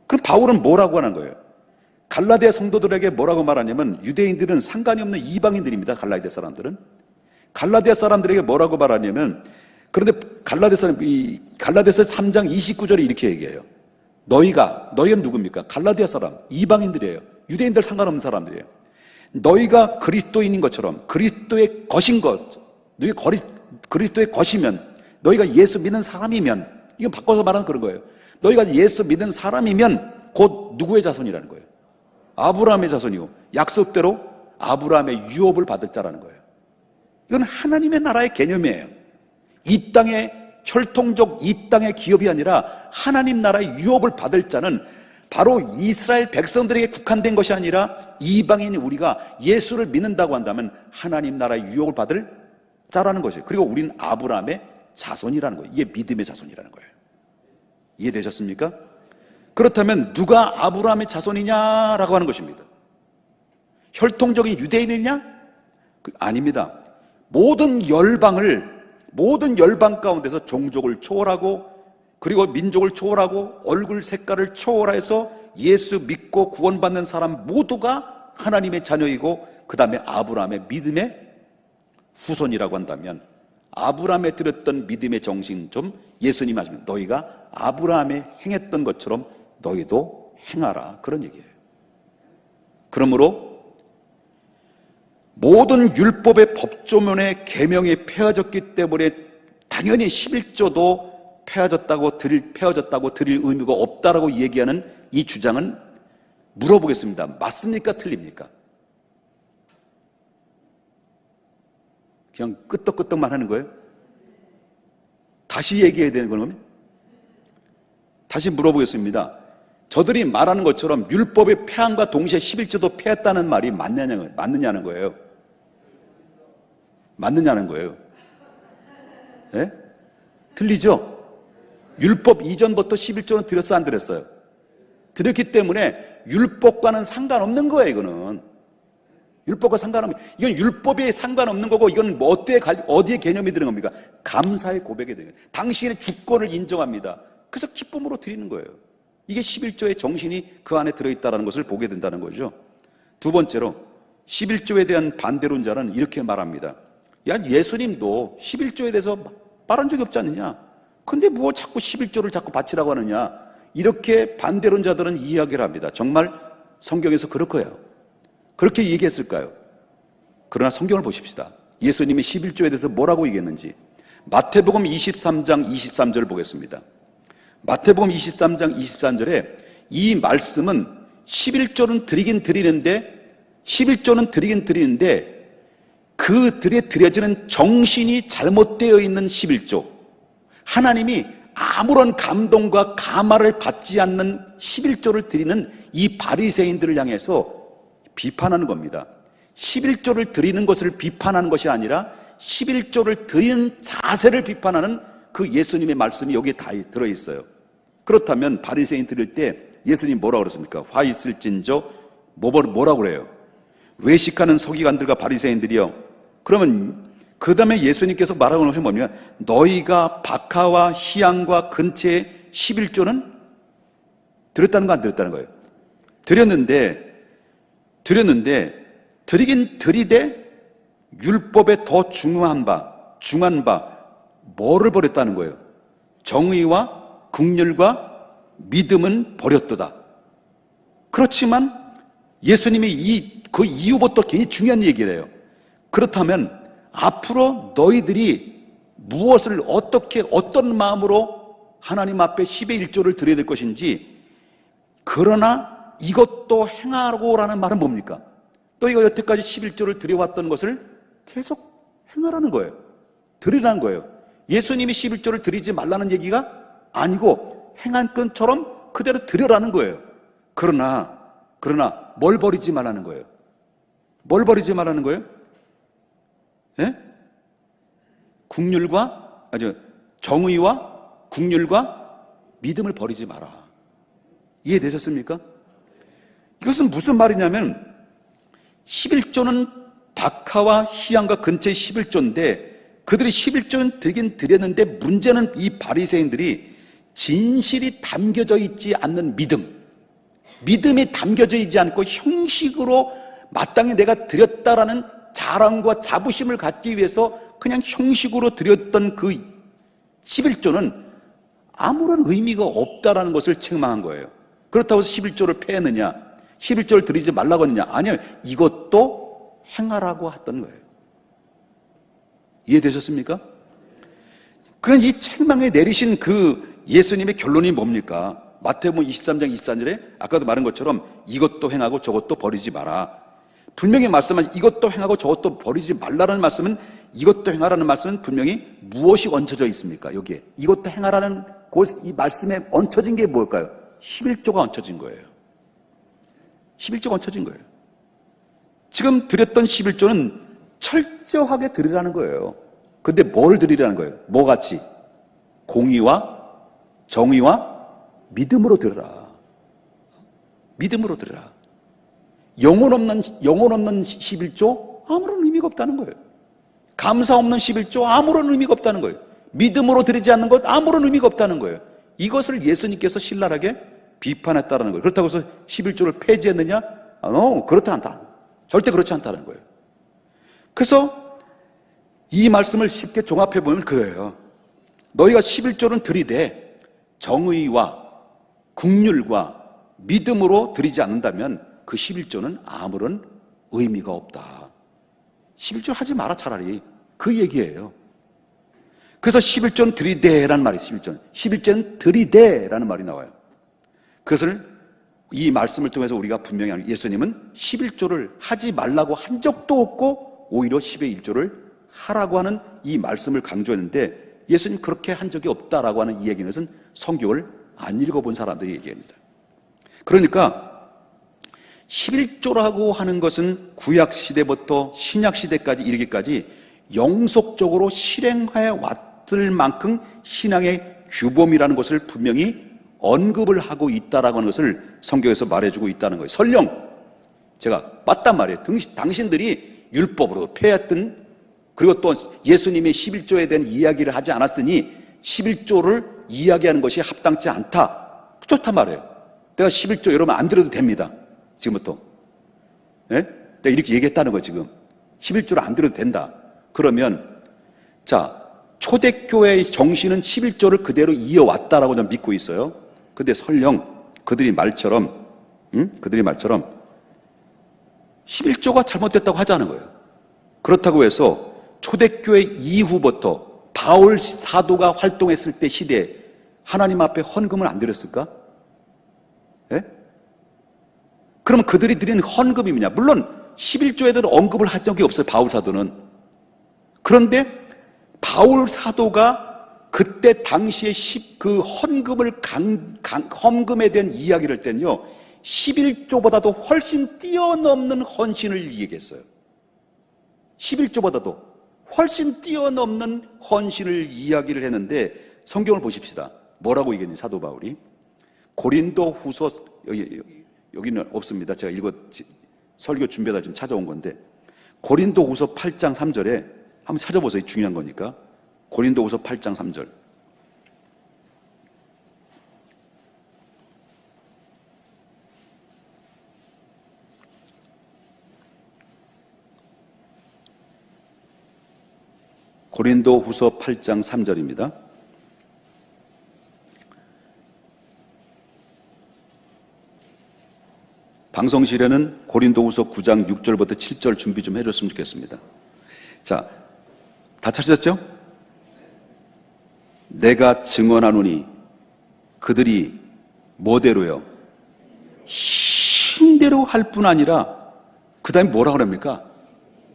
그럼 바울은 뭐라고 하는 거예요? 갈라디아 성도들에게 뭐라고 말하냐면 유대인들은 상관이 없는 이방인들입니다. 갈라디아 사람들은. 갈라디아 사람들에게 뭐라고 말하냐면 그런데 갈라디아서 3장 29절에 이렇게 얘기해요. 너희가 누굽니까? 갈라디아 사람, 이방인들이에요. 유대인들 상관없는 사람들이에요. 너희가 그리스도인인 것처럼 그리스도의 것인 것, 너희가 그리스도의 것이면 너희가 예수 믿는 사람이면 이건 바꿔서 말하는 그런 거예요. 너희가 예수 믿는 사람이면 곧 누구의 자손이라는 거예요? 아브라함의 자손이고 약속대로 아브라함의 유업을 받을 자라는 거예요. 이건 하나님의 나라의 개념이에요. 이 땅의 혈통적 이 땅의 기업이 아니라 하나님 나라의 유업을 받을 자는 바로 이스라엘 백성들에게 국한된 것이 아니라 이방인 우리가 예수를 믿는다고 한다면 하나님 나라의 유업을 받을 자라는 것이에요. 그리고 우리는 아브라함의 자손이라는 거예요. 이게 믿음의 자손이라는 거예요. 이해되셨습니까? 그렇다면 누가 아브라함의 자손이냐라고 하는 것입니다. 혈통적인 유대인이냐? 아닙니다. 모든 열방 가운데서 종족을 초월하고 그리고 민족을 초월하고 얼굴 색깔을 초월해서 예수 믿고 구원받는 사람 모두가 하나님의 자녀이고 그 다음에 아브라함의 믿음의 후손이라고 한다면 아브라함에 들었던 믿음의 정신 좀 예수님 하시면 너희가 아브라함에 행했던 것처럼 너희도 행하라 그런 얘기예요. 그러므로 모든 율법의 법조문의 계명이 폐허졌기 때문에 당연히 11조도 폐허졌다고 드릴 의미가 없다라고 얘기하는 이 주장은 물어보겠습니다. 맞습니까? 틀립니까? 그냥 끄떡끄떡만 하는 거예요? 다시 얘기해야 되는 거면? 다시 물어보겠습니다. 저들이 말하는 것처럼 율법의 폐함과 동시에 11조도 폐했다는 말이 맞느냐는 거예요. 맞느냐는 거예요. 네? 틀리죠? 율법 이전부터 11조는 드렸어 안 드렸어요? 드렸기 때문에 율법과는 상관없는 거예요. 이거는 율법과 상관없는, 이건 율법에 상관없는 거고 이건 뭐 어디에 개념이 드는 겁니까? 감사의 고백이 되는 거예요. 당신의 주권을 인정합니다. 그래서 기쁨으로 드리는 거예요. 이게 11조의 정신이 그 안에 들어있다는 것을 보게 된다는 거죠. 두 번째로 11조에 대한 반대론자는 이렇게 말합니다. 야, 예수님도 11조에 대해서 말한 적이 없지 않느냐? 근데 뭐 자꾸 11조를 자꾸 바치라고 하느냐? 이렇게 반대론자들은 이야기를 합니다. 정말 성경에서 그럴 거예요. 그렇게 얘기했을까요? 그러나 성경을 보십시다. 예수님이 11조에 대해서 뭐라고 얘기했는지. 마태복음 23장 23절을 보겠습니다. 마태복음 23장 23절에 이 말씀은 11조는 드리긴 드리는데 그들에 드려지는 정신이 잘못되어 있는 11조, 하나님이 아무런 감동과 감화를 받지 않는 11조를 드리는 이 바리새인들을 향해서 비판하는 겁니다. 11조를 드리는 것을 비판하는 것이 아니라 11조를 드리는 자세를 비판하는 그 예수님의 말씀이 여기에 다 들어있어요. 그렇다면 바리새인 드릴 때 예수님 뭐라고 그랬습니까? 화 있을진저 뭐라고 그래요? 외식하는 서기관들과 바리새인들이요. 그러면 그 다음에 예수님께서 말하고 나서 뭐냐면 너희가 박하와 희양과 근체의 11조는 드렸다는 거 안 드렸다는 거예요? 드렸는데 드리긴 드리되 율법에 더 중한 바 뭐를 버렸다는 거예요? 정의와 긍휼과 믿음은 버렸도다. 그렇지만 예수님이 그 이후부터 굉장히 중요한 얘기를 해요. 그렇다면 앞으로 너희들이 무엇을 어떤 마음으로 하나님 앞에 10의 1조를 드려야 될 것인지, 그러나 이것도 행하라고라는 말은 뭡니까? 너희가 여태까지 11조를 드려왔던 것을 계속 행하라는 거예요. 드리라는 거예요. 예수님이 11조를 드리지 말라는 얘기가 아니고 행한 것처럼 그대로 드려라는 거예요. 그러나 뭘 버리지 말라는 거예요? 뭘 버리지 말라는 거예요? 예? 정의와 국률과 믿음을 버리지 마라. 이해되셨습니까? 이것은 무슨 말이냐면 11조는 박하와 희양과 근처의 11조인데 그들이 11조는 드리긴 드렸는데 문제는 이 바리새인들이 진실이 담겨져 있지 않는 믿음이 담겨져 있지 않고 형식으로 마땅히 내가 드렸다라는 자랑과 자부심을 갖기 위해서 그냥 형식으로 드렸던 그 11조는 아무런 의미가 없다라는 것을 책망한 거예요. 그렇다고 해서 11조를 폐했느냐, 11조를 드리지 말라고 했느냐? 아니요, 이것도 행하라고 했던 거예요. 이해되셨습니까? 그러니까 이 책망에 내리신 그 예수님의 결론이 뭡니까? 마태복음 23장 24절에 아까도 말한 것처럼 이것도 행하고 저것도 버리지 마라. 분명히 말씀한 이것도 행하고 저것도 버리지 말라는 말씀은, 이것도 행하라는 말씀은 분명히 무엇이 얹혀져 있습니까? 여기에 이것도 행하라는 이 말씀에 얹혀진 게 뭘까요? 11조가 얹혀진 거예요. 11조가 얹혀진 거예요. 지금 드렸던 11조는 철저하게 드리라는 거예요. 근데 뭘 드리라는 거예요? 뭐같이? 공의와 정의와 믿음으로 드려라. 믿음으로 드려라. 영혼 없는 11조 아무런 의미가 없다는 거예요. 감사 없는 11조 아무런 의미가 없다는 거예요. 믿음으로 드리지 않는 것 아무런 의미가 없다는 거예요. 이것을 예수님께서 신랄하게 비판했다는 거예요. 그렇다고 해서 11조를 폐지했느냐? 그렇지 않다. 절대 그렇지 않다는 거예요. 그래서 이 말씀을 쉽게 종합해 보면 그거예요. 너희가 11조는 드리되 정의와 국률과 믿음으로 드리지 않는다면 그 11조는 아무런 의미가 없다. 11조 하지 마라 차라리. 그 얘기예요. 그래서 11조는 드리되라는 말이 11조는 드리되라는 말이 나와요. 그것을 이 말씀을 통해서 우리가 분명히 알고, 예수님은 11조를 하지 말라고 한 적도 없고 오히려 10의 1조를 하라고 하는 이 말씀을 강조했는데 예수님 그렇게 한 적이 없다라고 하는 이 얘기는 성경을 안 읽어본 사람들이 얘기합니다. 그러니까 11조라고 하는 것은 구약시대부터 신약시대까지 이르기까지 영속적으로 실행해 왔을 만큼 신앙의 규범이라는 것을 분명히 언급을 하고 있다라고 하는 것을 성경에서 말해주고 있다는 거예요. 설령 제가 맞단 말이에요. 당신들이 율법으로 폐했던, 그리고 또 예수님의 11조에 대한 이야기를 하지 않았으니 11조를 이야기하는 것이 합당치 않다. 좋단 말이에요. 내가 11조 여러분 안 들어도 됩니다. 지금부터. 네? 내가 이렇게 얘기했다는 거예요. 지금 11조를 안 들어도 된다. 그러면 자, 초대교회의 정신은 11조를 그대로 이어왔다라고 저는 믿고 있어요. 근데 설령 그들이 말처럼 11조가 잘못됐다고 하자는 거예요. 그렇다고 해서 초대교회 이후부터 바울 사도가 활동했을 때 시대에 하나님 앞에 헌금을 안 드렸을까? 예? 그러면 그들이 드린 헌금이 뭐냐? 물론 11조에 대한 언급을 한 적이 없어요. 바울 사도는. 그런데 바울 사도가 그때 당시에 그 헌금에 대한 이야기를 할 때는요, 11조보다도 훨씬 뛰어넘는 헌신을 얘기했어요. 11조보다도 훨씬 뛰어넘는 헌신을 이야기를 했는데 성경을 보십시다. 뭐라고 얘기했니 사도 바울이? 고린도 후서, 여기는 없습니다. 제가 설교 준비하다 지금 찾아온 건데, 고린도 후서 8장 3절에 한번 찾아보세요. 중요한 거니까. 고린도 후서 8장 3절. 고린도 후서 8장 3절입니다. 방송실에는 고린도 후서 9장 6절부터 7절 준비 좀 해줬으면 좋겠습니다. 자, 다 찾으셨죠? 내가 증언하노니 그들이 뭐대로요? 힘대로 할 뿐 아니라 그 다음에 뭐라 그럽니까?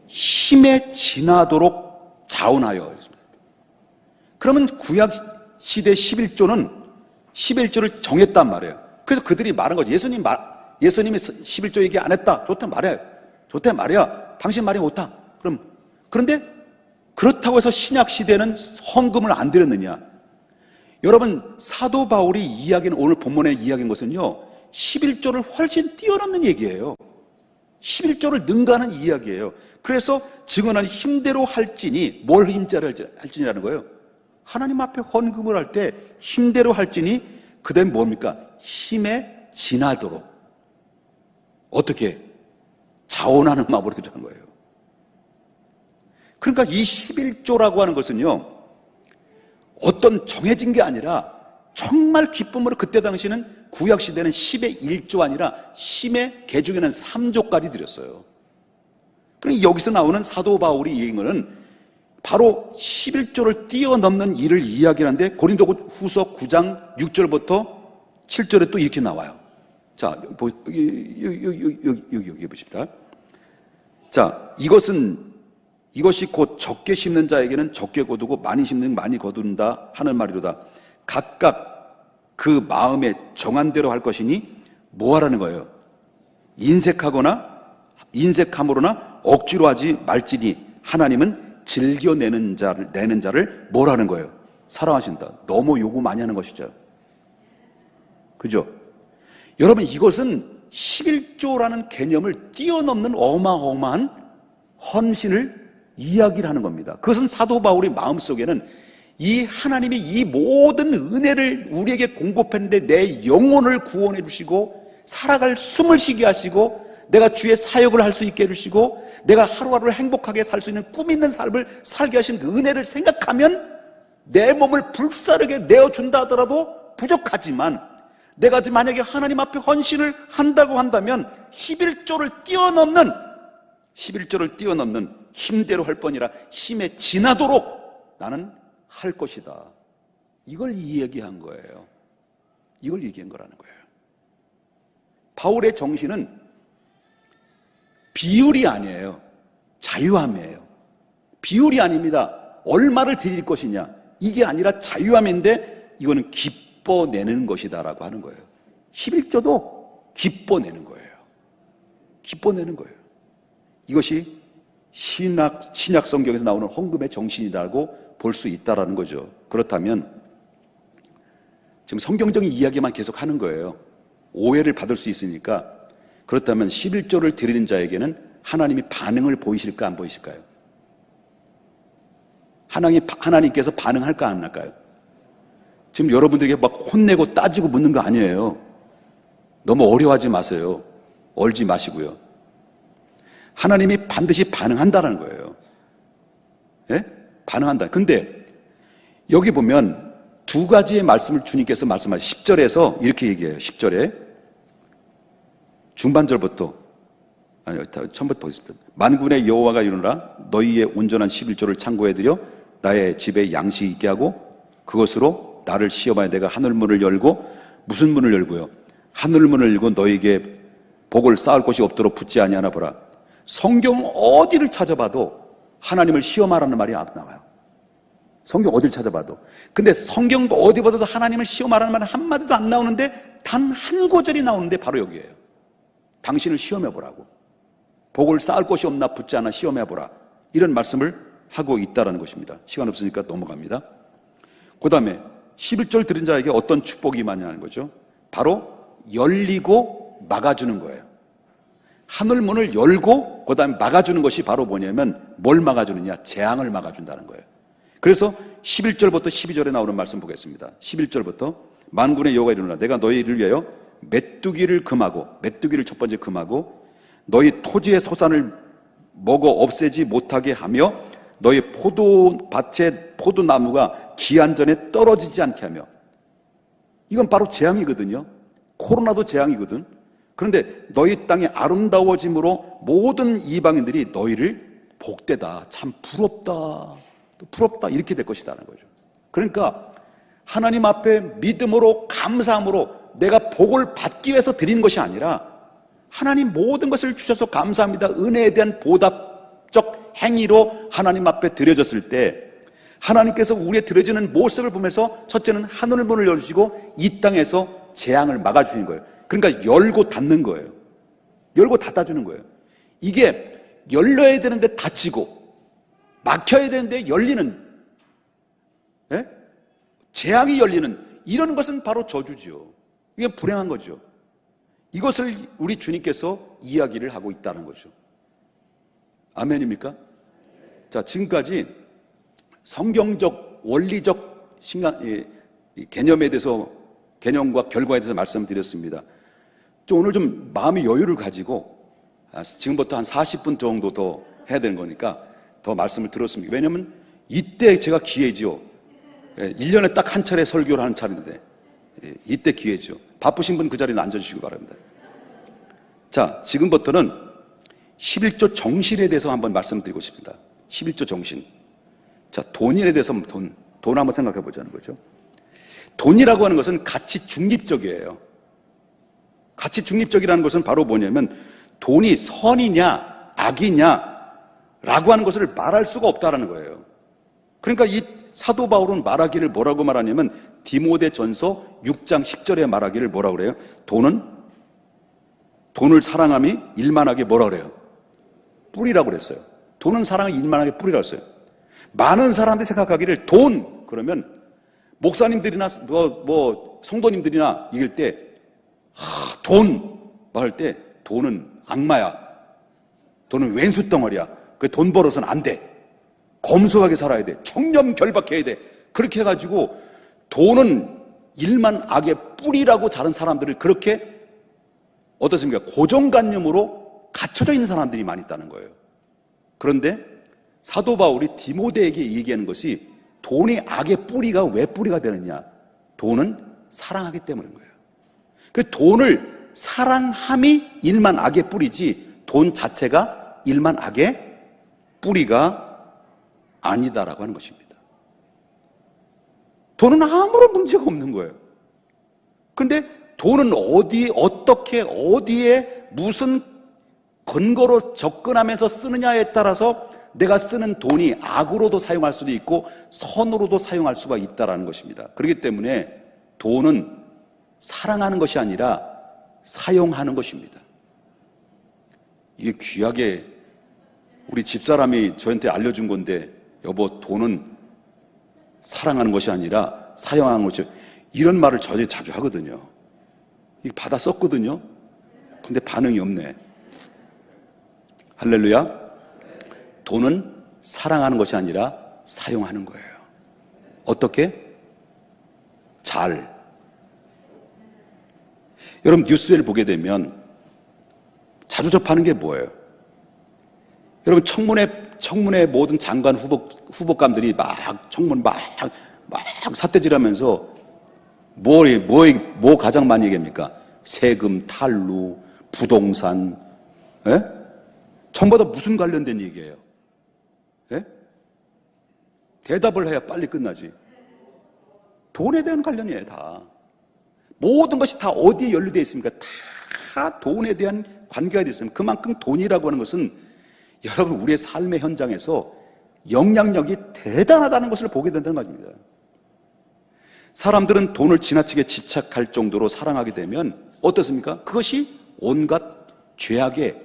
힘에 지나도록 자원하여. 그러면 구약 시대 11조를 정했단 말이에요. 그래서 그들이 말한 거죠. 예수님이 11조 얘기 안 했다. 좋다 말이야. 좋다 말이야. 당신 말이 옳다. 그런데 그렇다고 해서 신약 시대는 헌금을 안 드렸느냐? 여러분, 사도 바울이 이야기는, 오늘 본문에 이야기한 것은요, 11조를 훨씬 뛰어넘는 얘기예요. 11조를 능가하는 이야기예요. 그래서 증언한 힘대로 할지니, 뭘 힘대로 할지니라는 거예요. 하나님 앞에 헌금을 할 때 힘대로 할지니, 그 다음에 뭡니까? 힘에 지나도록. 어떻게? 자원하는 마음으로 드리는 거예요. 그러니까 이 11조라고 하는 것은요, 어떤 정해진 게 아니라 정말 기쁨으로, 그때 당시는 구약시대는 10의 1조 아니라 10의 개중에는 3조까지 드렸어요. 그러니까 여기서 나오는 사도 바울이 얘기한 거는 바로 11조를 뛰어넘는 일을 이야기하는데, 고린도 후서 9장 6절부터 7절에 또 이렇게 나와요. 자, 여기 보십시다. 자, 이것이 곧 적게 심는 자에게는 적게 거두고 많이 심는 많이 거둔다 하는 말이로다. 각각 그 마음에 정한 대로 할 것이니 뭐하라는 거예요? 인색함으로나 억지로 하지 말지니 하나님은 즐겨내는 자를 뭐라는 거예요? 사랑하신다. 너무 요구 많이 하는 것이죠. 그죠? 여러분, 이것은 11조라는 개념을 뛰어넘는 어마어마한 헌신을 이야기를 하는 겁니다. 그것은 사도 바울의 마음속에는 이 하나님이 이 모든 은혜를 우리에게 공급했는데 내 영혼을 구원해 주시고 살아갈 숨을 쉬게 하시고 내가 주의 사역을 할 수 있게 해주시고 내가 하루하루를 행복하게 살 수 있는 꿈 있는 삶을 살게 하신 그 은혜를 생각하면 내 몸을 불사르게 내어준다 하더라도 부족하지만, 내가 만약에 하나님 앞에 헌신을 한다고 한다면 11조를 뛰어넘는 힘대로 할 뻔이라 힘에 지나도록 나는 할 것이다. 이걸 이야기한 거예요. 이걸 얘기한 거라는 거예요. 바울의 정신은 비율이 아니에요. 자유함이에요. 비율이 아닙니다. 얼마를 드릴 것이냐, 이게 아니라 자유함인데 이거는 기뻐내는 것이다라고 하는 거예요. 11조도 기뻐내는 거예요. 기뻐내는 거예요. 이것이 신약 성경에서 나오는 헌금의 정신이라고 볼 수 있다라는 거죠. 그렇다면 지금 성경적인 이야기만 계속 하는 거예요. 오해를 받을 수 있으니까. 그렇다면 11조를 드리는 자에게는 하나님이 반응을 보이실까 안 보이실까요? 하나님께서 반응할까 안 할까요? 지금 여러분들에게 막 혼내고 따지고 묻는 거 아니에요. 너무 어려워하지 마세요. 얼지 마시고요. 하나님이 반드시 반응한다는 거예요. 예? 반응한다. 근데 여기 보면 두 가지의 말씀을 주님께서 말씀하신 10절에서 이렇게 얘기해요. 10절에 중반절부터, 처음부터 보겠습니다. 만군의 여호와가 이르노라 너희의 온전한 11조를 창고에 들여 나의 집에 양식 있게 하고 그것으로 나를 시험하여 내가 하늘문을 열고, 무슨 문을 열고요? 하늘문을 열고 너희에게 복을 쌓을 곳이 없도록 붙지 아니하나 보라. 성경 어디를 찾아봐도 하나님을 시험하라는 말이 나와요. 성경 어디를 찾아봐도. 근데 성경 어디 봐도 하나님을 시험하라는 말은 한마디도 안 나오는데 단 한 구절이 나오는데 바로 여기에요. 당신을 시험해보라고. 복을 쌓을 곳이 없나 붙지 않아 시험해보라. 이런 말씀을 하고 있다는 것입니다. 시간 없으니까 넘어갑니다. 그 다음에 11절 들은 자에게 어떤 축복이 많냐는 거죠. 바로 열리고 막아주는 거예요. 하늘문을 열고 그 다음에 막아주는 것이 바로 뭐냐면, 뭘 막아주느냐? 재앙을 막아준다는 거예요. 그래서 11절부터 12절에 나오는 말씀 보겠습니다. 11절부터 만군의 여호와가 이르노라 내가 너희를 위하여 메뚜기를 금하고, 메뚜기를 첫 번째 금하고 너희 토지의 소산을 먹어 없애지 못하게 하며 너희 포도밭의 포도나무가 기한 전에 떨어지지 않게 하며. 이건 바로 재앙이거든요. 코로나도 재앙이거든. 그런데 너희 땅이 아름다워짐으로 모든 이방인들이 너희를 복되다, 참 부럽다, 부럽다 이렇게 될 것이라는 거죠. 그러니까 하나님 앞에 믿음으로 감사함으로 내가 복을 받기 위해서 드리는 것이 아니라 하나님 모든 것을 주셔서 감사합니다. 은혜에 대한 보답적 행위로 하나님 앞에 드려졌을 때 하나님께서 우리의 드려지는 모습을 보면서 첫째는 하늘 문을 열어주시고 이 땅에서 재앙을 막아주는 거예요. 그러니까 열고 닫는 거예요. 열고 닫아주는 거예요. 이게 열려야 되는데 닫히고 막혀야 되는데 열리는, 예? 재앙이 열리는 이런 것은 바로 저주죠. 이게 불행한 거죠. 이것을 우리 주님께서 이야기를 하고 있다는 거죠. 아멘입니까? 자, 지금까지 성경적 원리적 개념에 대해서, 개념과 결과에 대해서 말씀드렸습니다. 오늘 좀 마음의 여유를 가지고 지금부터 한 40분 정도 더 해야 되는 거니까 더 말씀을 들었습니다. 왜냐하면 이때 제가 기회죠. 1년에 딱 한 차례 설교를 하는 차례인데 이때 기회죠. 바쁘신 분 그 자리에 앉아주시기 바랍니다. 자, 지금부터는 11조 정신에 대해서 한번 말씀드리고 싶습니다. 11조 정신. 자, 돈에 대해서 돈 한번 생각해 보자는 거죠. 돈이라고 하는 것은 가치 중립적이에요. 가치 중립적이라는 것은 바로 뭐냐면 돈이 선이냐 악이냐 라고 하는 것을 말할 수가 없다는 거예요. 그러니까 이 사도 바울은 말하기를 뭐라고 말하냐면 디모데전서 6장 10절에 말하기를 뭐라고 그래요? 돈을 사랑함이 일만하게 뭐라 그래요? 뿌리라고 그랬어요. 돈은 사랑이 일만하게 뿌리라고 했어요. 많은 사람들이 생각하기를 돈 그러면 목사님들이나 성도님들이나 이길 때 돈 말할 때 돈은 악마야. 돈은 왼수 덩어리야. 그래 돈 벌어서는 안 돼. 검소하게 살아야 돼. 청렴결박해야 돼. 그렇게 해가지고 돈은 일만 악의 뿌리라고 자른 사람들을 그렇게 어떻습니까? 고정관념으로 갇혀져 있는 사람들이 많이 있다는 거예요. 그런데 사도 바울이 디모데에게 얘기하는 것이 돈이 악의 뿌리가 왜 뿌리가 되느냐? 돈은 사랑하기 때문인 거예요. 그 돈을 사랑함이 일만 악의 뿌리지 돈 자체가 일만 악의 뿌리가 아니다라고 하는 것입니다. 돈은 아무런 문제가 없는 거예요. 그런데 돈은 어디에 무슨 근거로 접근하면서 쓰느냐에 따라서 내가 쓰는 돈이 악으로도 사용할 수도 있고 선으로도 사용할 수가 있다는 것입니다. 그렇기 때문에 돈은 사랑하는 것이 아니라 사용하는 것입니다. 이게 귀하게 우리 집사람이 저한테 알려준 건데 여보 돈은 사랑하는 것이 아니라 사용하는 것이 이런 말을 저한테 자주 하거든요. 이거 받아 썼거든요. 근데 반응이 없네. 할렐루야. 돈은 사랑하는 것이 아니라 사용하는 거예요. 어떻게? 잘. 여러분 뉴스를 보게 되면 자주 접하는 게 뭐예요? 여러분 청문회 모든 장관 후보감들이 청문 삿대질하면서 뭐 가장 많이 얘기합니까? 세금 탈루, 부동산, 전부 다 무슨 관련된 얘기예요? 대답을 해야 빨리 끝나지. 돈에 대한 관련이에요, 다. 모든 것이 다 어디에 연루되어 있습니까? 다 돈에 대한 관계가 되어 있습니다. 그만큼 돈이라고 하는 것은 여러분 우리의 삶의 현장에서 영향력이 대단하다는 것을 보게 된다는 것입니다. 사람들은 돈을 지나치게 집착할 정도로 사랑하게 되면 어떻습니까? 그것이 온갖 제약의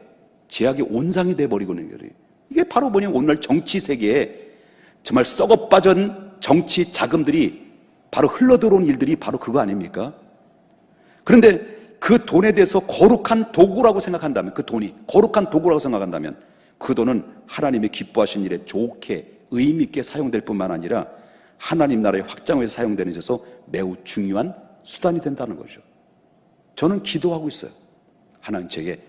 온상이 되어버리고 있는 거예요. 이게 바로 뭐냐면 오늘날 정치 세계에 정말 썩어빠진 정치 자금들이 바로 흘러들어온 일들이 바로 그거 아닙니까? 그런데 그 돈에 대해서 거룩한 도구라고 생각한다면, 그 돈이 거룩한 도구라고 생각한다면 그 돈은 하나님이 기뻐하신 일에 좋게 의미 있게 사용될 뿐만 아니라 하나님 나라의 확장을 위해서 사용되는 데 있어서 매우 중요한 수단이 된다는 거죠. 저는 기도하고 있어요. 하나님 제게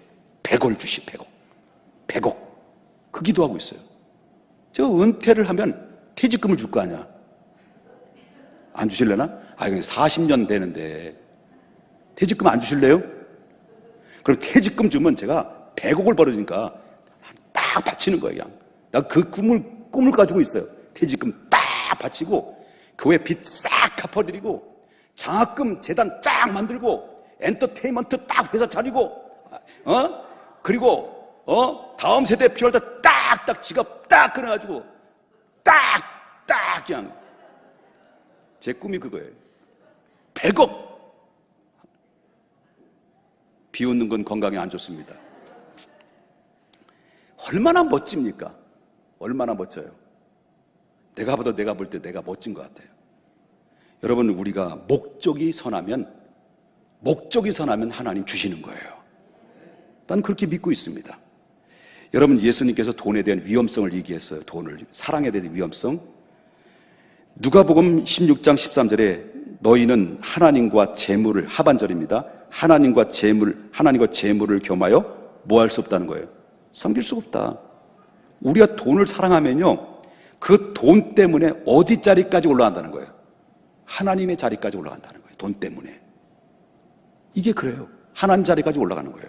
100을 주시, 100억. 그 기도하고 있어요. 제가 은퇴를 하면 퇴직금을 줄 거 아니야. 안 주실래나? 40년 되는데 퇴직금 안 주실래요? 그럼 퇴직금 주면 제가 100억을 벌어지니까 딱 바치는 거예요. 나 그 꿈을 가지고 있어요. 퇴직금 딱 바치고 교회 빚 싹 갚아드리고 장학금 재단 쫙 만들고 엔터테인먼트 딱 회사 차리고 그리고 다음 세대 필요할 때 딱딱 지갑 딱 꺼내가지고 딱딱 그냥 제 꿈이 그거예요. 100억. 비웃는 건 건강에 안 좋습니다. 얼마나 멋집니까? 얼마나 멋져요. 내가 볼 때 내가 멋진 것 같아요. 여러분, 우리가 목적이 선하면 하나님 주시는 거예요. 난 그렇게 믿고 있습니다. 여러분, 예수님께서 돈에 대한 위험성을 얘기했어요. 돈을, 사랑에 대한 위험성. 누가복음 16장 13절에 너희는 하나님과 재물을, 하반절입니다. 하나님과 재물을 겸하여 뭐 할 수 없다는 거예요? 섬길 수가 없다. 우리가 돈을 사랑하면요, 그 돈 때문에 어디 자리까지 올라간다는 거예요? 하나님의 자리까지 올라간다는 거예요. 돈 때문에. 이게 그래요. 하나님 자리까지 올라가는 거예요.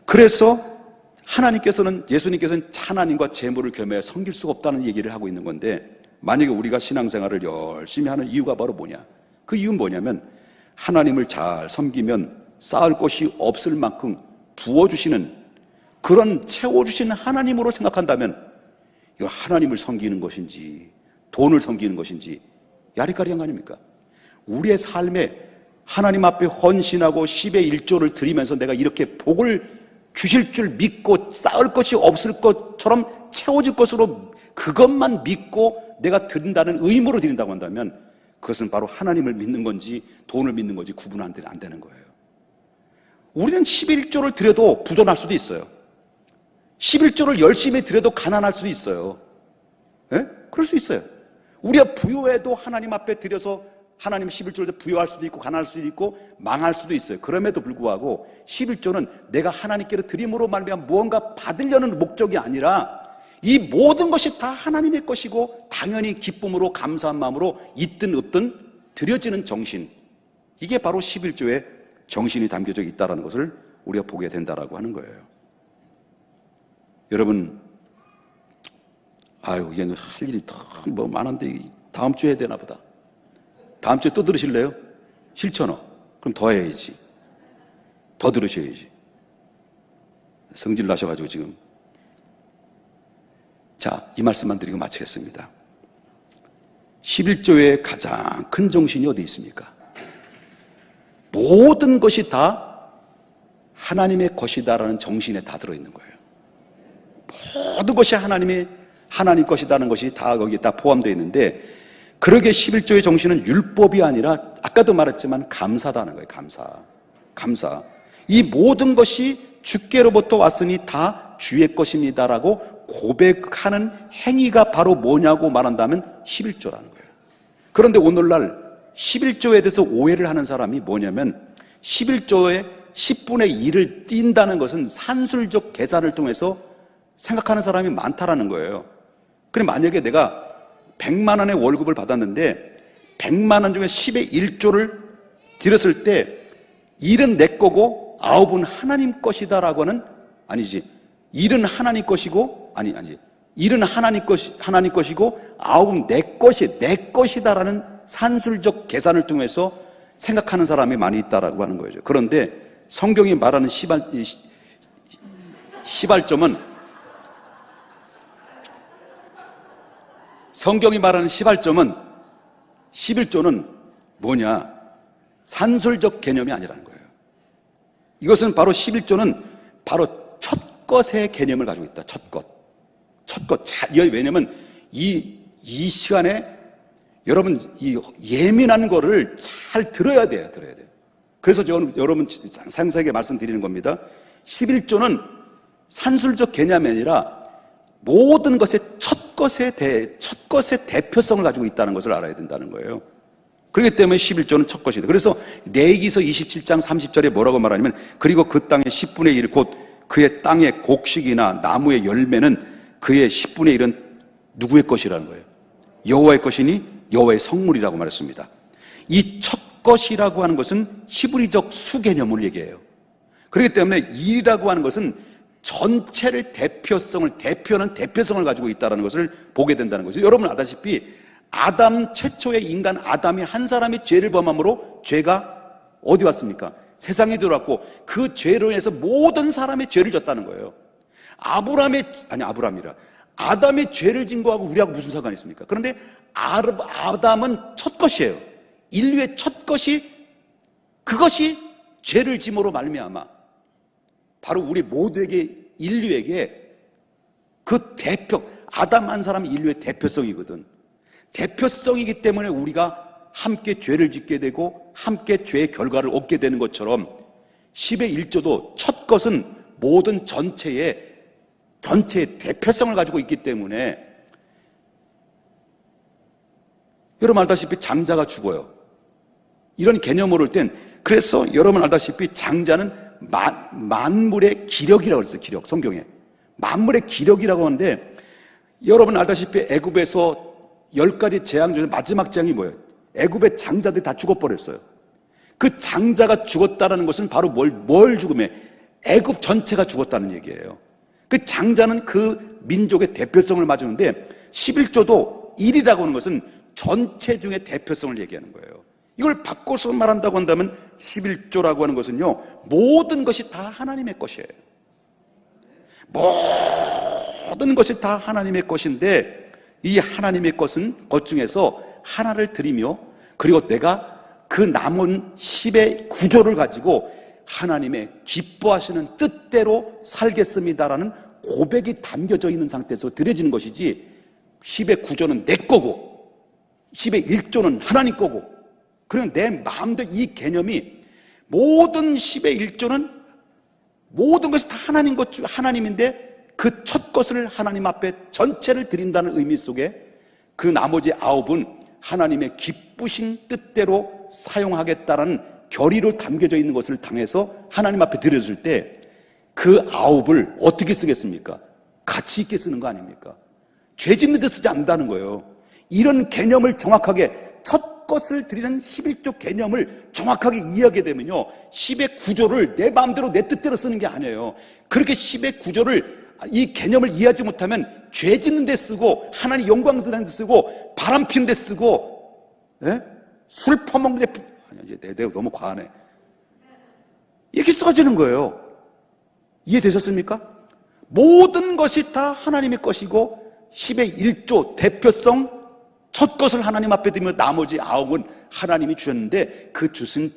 그래서 예수님께서는 하나님과 재물을 겸해 섬길 수가 없다는 얘기를 하고 있는 건데, 만약에 우리가 신앙생활을 열심히 하는 이유가 바로 뭐냐? 그 이유는 뭐냐면 하나님을 잘 섬기면 쌓을 것이 없을 만큼 부어주시는, 그런 채워주시는 하나님으로 생각한다면 이거 하나님을 섬기는 것인지 돈을 섬기는 것인지 야리까리한 거 아닙니까? 우리의 삶에 하나님 앞에 헌신하고 10의 1조를 드리면서 내가 이렇게 복을 주실 줄 믿고 쌓을 것이 없을 것처럼 채워질 것으로 그것만 믿고 내가 드린다는 의무로 드린다고 한다면 그것은 바로 하나님을 믿는 건지 돈을 믿는 건지 구분 안 되는 거예요. 우리는 11조를 드려도 부도날 수도 있어요. 11조를 열심히 드려도 가난할 수도 있어요. 예? 그럴 수 있어요. 우리가 부유해도 하나님 앞에 드려서 하나님 11조를 부유할 수도 있고 가난할 수도 있고 망할 수도 있어요. 그럼에도 불구하고 11조는 내가 하나님께로 드림으로 말미암아 무언가 받으려는 목적이 아니라 이 모든 것이 다 하나님의 것이고 당연히 기쁨으로 감사한 마음으로 있든 없든 드려지는 정신, 이게 바로 11조의 정신이 담겨져 있다는 것을 우리가 보게 된다라고 하는 거예요. 여러분, 이제는 할 일이 더 많은데 다음 주에 해야 되나 보다. 다음 주에 또 들으실래요? 싫잖아. 그럼 더 해야지. 더 들으셔야지. 성질 나셔가지고 지금. 자, 이 말씀만 드리고 마치겠습니다. 11조의 가장 큰 정신이 어디 있습니까? 모든 것이 다 하나님의 것이다라는 정신에 다 들어있는 거예요. 모든 것이 하나님 것이다는 것이 다 거기에 다 포함되어 있는데, 그러게 11조의 정신은 율법이 아니라 아까도 말했지만 감사다는 거예요. 감사. 이 모든 것이 주께로부터 왔으니 다 주의 것입니다라고 고백하는 행위가 바로 뭐냐고 말한다면 11조라는 거예요. 그런데 오늘날 11조에 대해서 오해를 하는 사람이 뭐냐면 11조의 10분의 1을 띈다는 것은 산술적 계산을 통해서 생각하는 사람이 많다라는 거예요. 그럼 만약에 내가 100만 원의 월급을 받았는데 100만 원 중에 10의 1조를 드렸을 때 1은 내 거고 9은 하나님 것이다라고는 아니지. 1은 하나님 것이고 일은 하나님 것이고 9은 내 것이다라는 산술적 계산을 통해서 생각하는 사람이 많이 있다라고 하는 거죠. 그런데 성경이 말하는 시발점은 성경이 말하는 시발점은 11조는 뭐냐? 산술적 개념이 아니라는 거예요. 이것은 바로 11조는 바로 첫 것의 개념을 가지고 있다. 첫 것. 왜냐면 이 시간에 여러분 이 예민한 거를 잘 들어야 돼요. 그래서 저는 여러분 상세하게 말씀드리는 겁니다. 11조는 산술적 개념이 아니라 모든 것의 첫 것의 대표성을 가지고 있다는 것을 알아야 된다는 거예요. 그렇기 때문에 11조는 첫 것이다. 그래서 레위기서 27장 30절에 뭐라고 말하냐면 그리고 그 땅의 10분의 1 곧 그의 땅의 곡식이나 나무의 열매는 그의 10분의 1은 누구의 것이라는 거예요? 여호와의 것이니 여호와의 성물이라고 말했습니다. 이 첫 것이라고 하는 것은 히브리적 수 개념을 얘기해요. 그렇기 때문에 일이라고 하는 것은 전체를 대표성을 가지고 있다는 것을 보게 된다는 거죠. 여러분 아다시피 아담, 최초의 인간 아담이 한 사람의 죄를 범함으로 죄가 어디 왔습니까? 세상에 들어왔고 그 죄로 인해서 모든 사람의 죄를 졌다는 거예요. 아담의 죄를 진 거하고 우리하고 무슨 상관이 있습니까? 그런데 아담은 첫 것이에요. 인류의 첫 것이, 그것이 죄를 짐으로 말미암아 바로 우리 모두에게, 인류에게 그 아담 한 사람이 인류의 대표성이거든. 대표성이기 때문에 우리가 함께 죄를 짓게 되고 함께 죄의 결과를 얻게 되는 것처럼 10의 1조도 첫 것은 모든 전체의 대표성을 가지고 있기 때문에, 여러분 알다시피 장자가 죽어요. 이런 개념을 올 땐, 그래서 여러분 알다시피 장자는 만물의 기력이라고 그랬어요. 기력, 성경에 만물의 기력이라고 하는데, 여러분 알다시피 애굽에서 10가지 재앙 중에 마지막 재앙이 뭐예요? 애굽의 장자들이 다 죽어버렸어요. 그 장자가 죽었다는 것은 바로 뭘 죽음에? 애굽 전체가 죽었다는 얘기예요. 그 장자는 그 민족의 대표성을 맞추는데, 11조도 1이라고 하는 것은 전체 중의 대표성을 얘기하는 거예요. 이걸 바꿔서 말한다고 한다면 11조라고 하는 것은요, 모든 것이 다 하나님의 것이에요. 모든 것이 다 하나님의 것인데, 이 하나님의 것 중에서 하나를 드리며, 그리고 내가 그 남은 10의 구조를 가지고 하나님의 기뻐하시는 뜻대로 살겠습니다라는 고백이 담겨져 있는 상태에서 드려지는 것이지, 10의 구조는 내 거고 10의 1조는 하나님 거고, 그냥 내 마음대로 이 개념이, 모든 10의 1조는 모든 것이 다 하나님인데 그 첫 것을 하나님 앞에 전체를 드린다는 의미 속에 그 나머지 9은 하나님의 기쁘신 뜻대로 사용하겠다라는 결의로 담겨져 있는 것을 당해서 하나님 앞에 드렸을 때, 그 9을 어떻게 쓰겠습니까? 가치 있게 쓰는 거 아닙니까? 죄 짓는 데 쓰지 않는다는 거예요. 이런 개념을 정확하게, 첫 것을 드리는 11조 개념을 정확하게 이해하게 되면요, 10의 구조를 내 마음대로 내 뜻대로 쓰는 게 아니에요. 그렇게 10의 구조를, 이 개념을 이해하지 못하면 죄 짓는 데 쓰고 하나님 영광 쓰는 데 쓰고 바람 피는 데 쓰고, 술 퍼먹는 데, 이제 내가 너무 과하네, 이렇게 써지는 거예요. 이해되셨습니까? 모든 것이 다 하나님의 것이고 10의 1조 대표성, 첫 것을 하나님 앞에 두며 나머지 9은 하나님이 주셨는데, 그 주신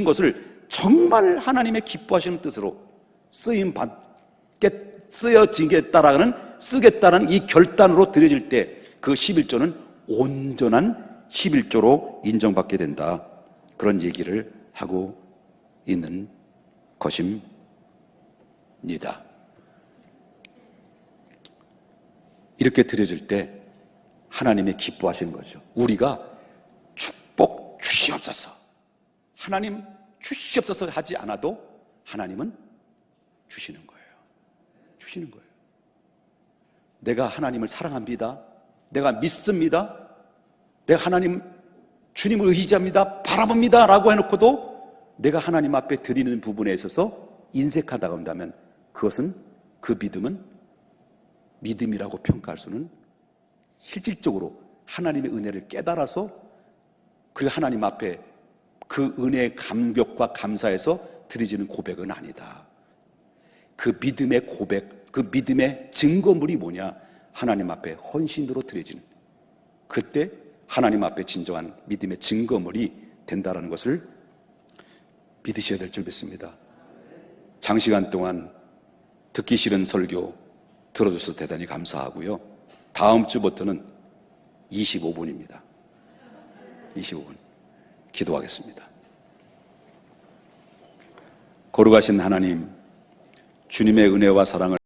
것을 정말 하나님의 기뻐하시는 뜻으로 쓰겠다라는 이 결단으로 드려질 때, 그 11조는 온전한 11조로 인정받게 된다. 그런 얘기를 하고 있는 것입니다. 이렇게 드려질 때 하나님의 기뻐하시는 거죠. 우리가 축복 주시옵소서, 하나님 주시옵소서 하지 않아도 하나님은 주시는 거예요. 주시는 거예요. 내가 하나님을 사랑합니다, 내가 믿습니다, 내가 하나님 주님을 의지합니다, 바라봅니다 라고 해놓고도 내가 하나님 앞에 드리는 부분에 있어서 인색하다고 한다면, 그것은, 그 믿음이라고 평가할 수는, 실질적으로 하나님의 은혜를 깨달아서 그리고 하나님 앞에 그 은혜의 감격과 감사에서 드려지는 고백은 아니다. 그 믿음의 고백, 그 믿음의 증거물이 뭐냐? 하나님 앞에 헌신으로 드려지는, 그때 하나님 앞에 진정한 믿음의 증거물이 된다는 것을 믿으셔야 될 줄 믿습니다. 장시간 동안 듣기 싫은 설교 들어줘서 대단히 감사하고요. 다음 주부터는 25분입니다. 25분 기도하겠습니다. 거룩하신 하나님, 주님의 은혜와 사랑을